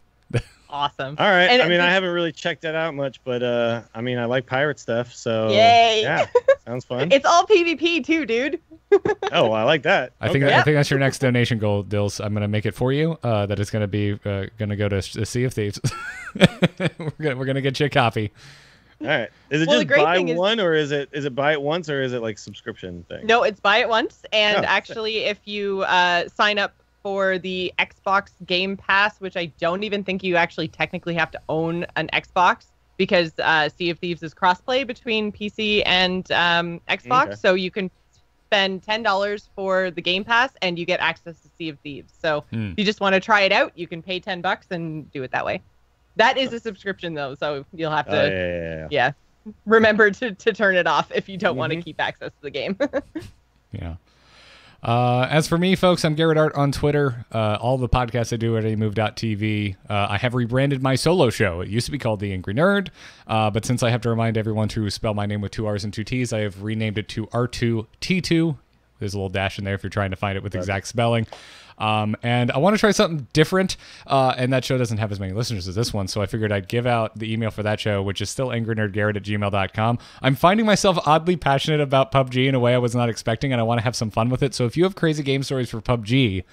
Awesome. All right. And I haven't really checked that out much, but I like pirate stuff, so yay. Yeah, sounds fun. It's all PvP too, dude. Oh, I like that. I think that's your next donation goal, Dills. I'm gonna make it for you. That it's gonna be gonna go to the Sea of Thieves. we're gonna get you a copy. All right. Is it just buy one, or is it buy it once, or is it like subscription thing? No, it's buy it once. And actually, if you sign up for the Xbox Game Pass, which I don't even think you actually technically have to own an Xbox, because Sea of Thieves is crossplay between PC and Xbox. Okay. So you can spend $10 for the Game Pass, and you get access to Sea of Thieves. So if you just want to try it out, you can pay $10 and do it that way. That is a subscription, though, so you'll have to remember to turn it off if you don't want to keep access to the game. Yeah. As for me, folks, I'm Garrett Art on Twitter. All the podcasts I do at amove.tv. I have rebranded my solo show. It used to be called The Angry Nerd, but since I have to remind everyone to spell my name with 2 R's and 2 T's, I have renamed it to R2T2. There's a little dash in there if you're trying to find it with exact spelling. And I want to try something different, and that show doesn't have as many listeners as this one, so I figured I'd give out the email for that show, which is still angrynerdgarrett@gmail.com. I'm finding myself oddly passionate about PUBG in a way I was not expecting, and I want to have some fun with it. So if you have crazy game stories for PUBG,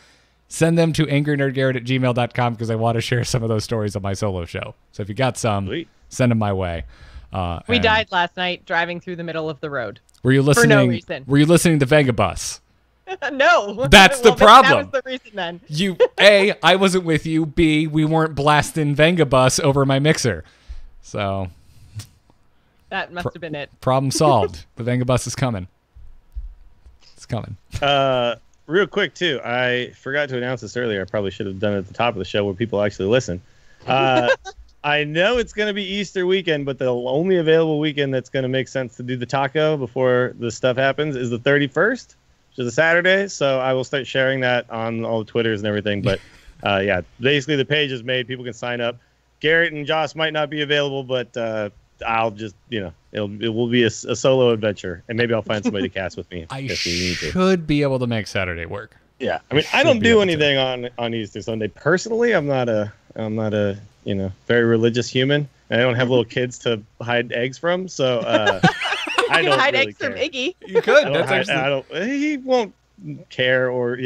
send them to angrynerdgarrett@gmail.com, because I want to share some of those stories on my solo show. So if you got some, send them my way. We died last night driving through the middle of the road. Were you listening? For no reason. Were you listening to Vengabus? No. That's the problem. That was the reason then. A, I wasn't with you. B, we weren't blasting Vengabus over my mixer. So that must have been it. Problem solved. The Vengabus is coming. It's coming. Real quick, too. I forgot to announce this earlier. I probably should have done it at the top of the show where people actually listen. I know it's going to be Easter weekend, but the only available weekend that's going to make sense to do the taco before the stuff happens is the 31st. Which is a Saturday, so I will start sharing that on all the Twitters and everything. But Yeah, basically the page is made. People can sign up. Garrett and Joss might not be available, but I'll just, it will be a solo adventure, and maybe I'll find somebody to cast with me. I if we need to. should be able to make Saturday work. Yeah, I mean, I don't do anything on Easter Sunday personally. I'm not a very religious human, and I don't have little kids to hide eggs from, so I don't hide really eggs care. from Iggy. You could. He won't care, or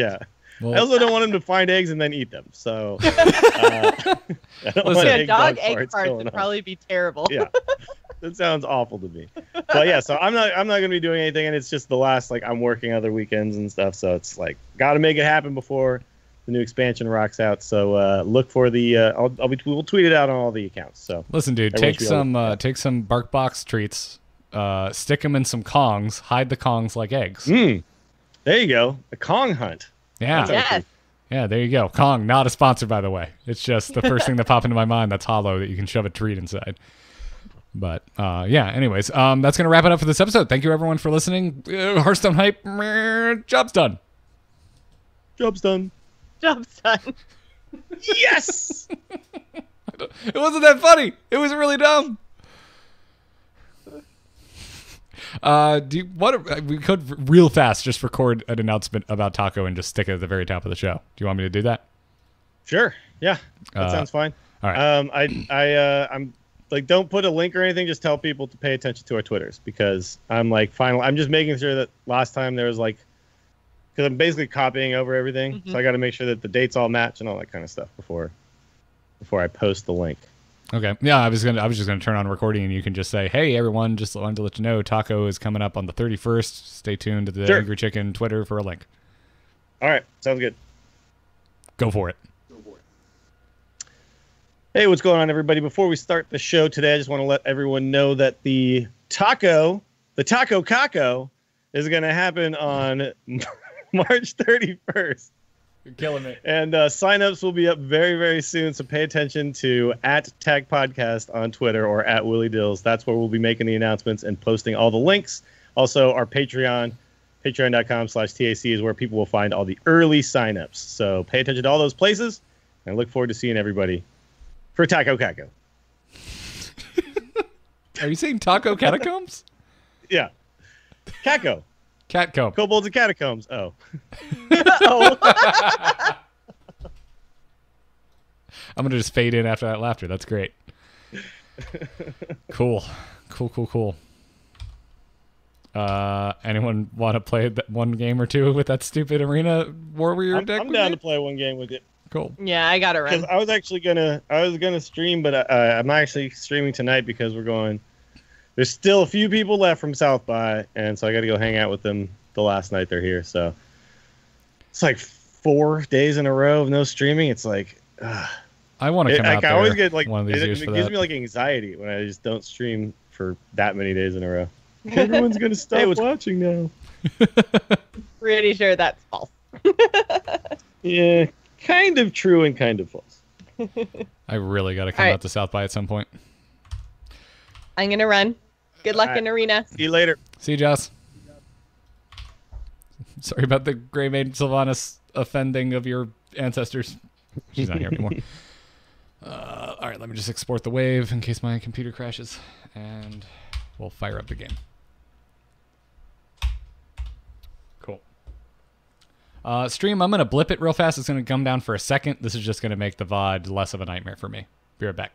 Well, I also don't want him to find eggs and then eat them. So I don't want Yeah, dog egg farts farts going would on. probably be terrible. Yeah, that sounds awful to me. But yeah, so I'm not going to be doing anything, and it's just the last, I'm working other weekends and stuff, so it's got to make it happen before the new expansion rocks out. So look for the we'll tweet it out on all the accounts. So listen, dude, take some bark box treats, stick them in some Kongs, hide the Kongs like eggs. There you go, a Kong hunt. Yeah. Yes. Yeah, there you go. Kong, not a sponsor, by the way. It's just the first thing that popped into my mind that's hollow that you can shove a treat inside. But, yeah, anyways, that's going to wrap it up for this episode. Thank you, everyone, for listening. Hearthstone hype. Job's done. Job's done. Job's done. Yes! It wasn't that funny. It was really dumb. We could real fast just record an announcement about Taco and just stick it at the very top of the show. Do you want me to do that? Sure. Yeah, that sounds fine. All right. I'm don't put a link or anything. Just tell people to pay attention to our Twitters, because I'm I'm just making sure that last time there was because I'm basically copying over everything, so I got to make sure that the dates all match and all that kind of stuff before I post the link. Okay. Yeah, I was just gonna turn on recording, and you can just say, "Hey, everyone, just wanted to let you know Taco is coming up on the 31st. Stay tuned to the Angry Chicken Twitter for a link." All right, sounds good. Go for it. Hey, what's going on, everybody? Before we start the show today, I just want to let everyone know that the Taco Caco is going to happen on March 31st. You're killing me. And signups will be up very, very soon, so pay attention to @TagPodcast on Twitter or @WillieDills. That's where we'll be making the announcements and posting all the links. Also, our Patreon, patreon.com/TAC is where people will find all the early signups. So pay attention to all those places, and I look forward to seeing everybody for Taco Caco. Are you saying Taco Catacombs? Yeah. Caco. Catcomb. Kobolds and Catacombs. Oh. I'm going to just fade in after that laughter. That's great. Cool. Anyone want to play that one game or two with that stupid Arena Warrior deck? I'm down to play one game with you. Cool. Yeah, I gotta run. Because I was actually gonna stream, but I'm not actually streaming tonight because there's still a few people left from South by, and so I got to go hang out with them the last night they're here. So it's 4 days in a row of no streaming. It's I want to come out there. I always get one of these years it for gives that. me anxiety when I just don't stream for that many days in a row. Everyone's gonna stop watching now. Pretty sure that's false. Yeah, kind of true and kind of false. I really got to come out to South by at some point. I'm gonna run. Good luck in Arena. See you later. See you, Joss. Sorry about the Grey Maid Sylvanas offending of your ancestors. She's not here anymore. All right, let me just export the wave in case my computer crashes, and we'll fire up the game. Cool. Stream, I'm going to blip it real fast. It's going to come down for a second. This is just going to make the VOD less of a nightmare for me. Be right back.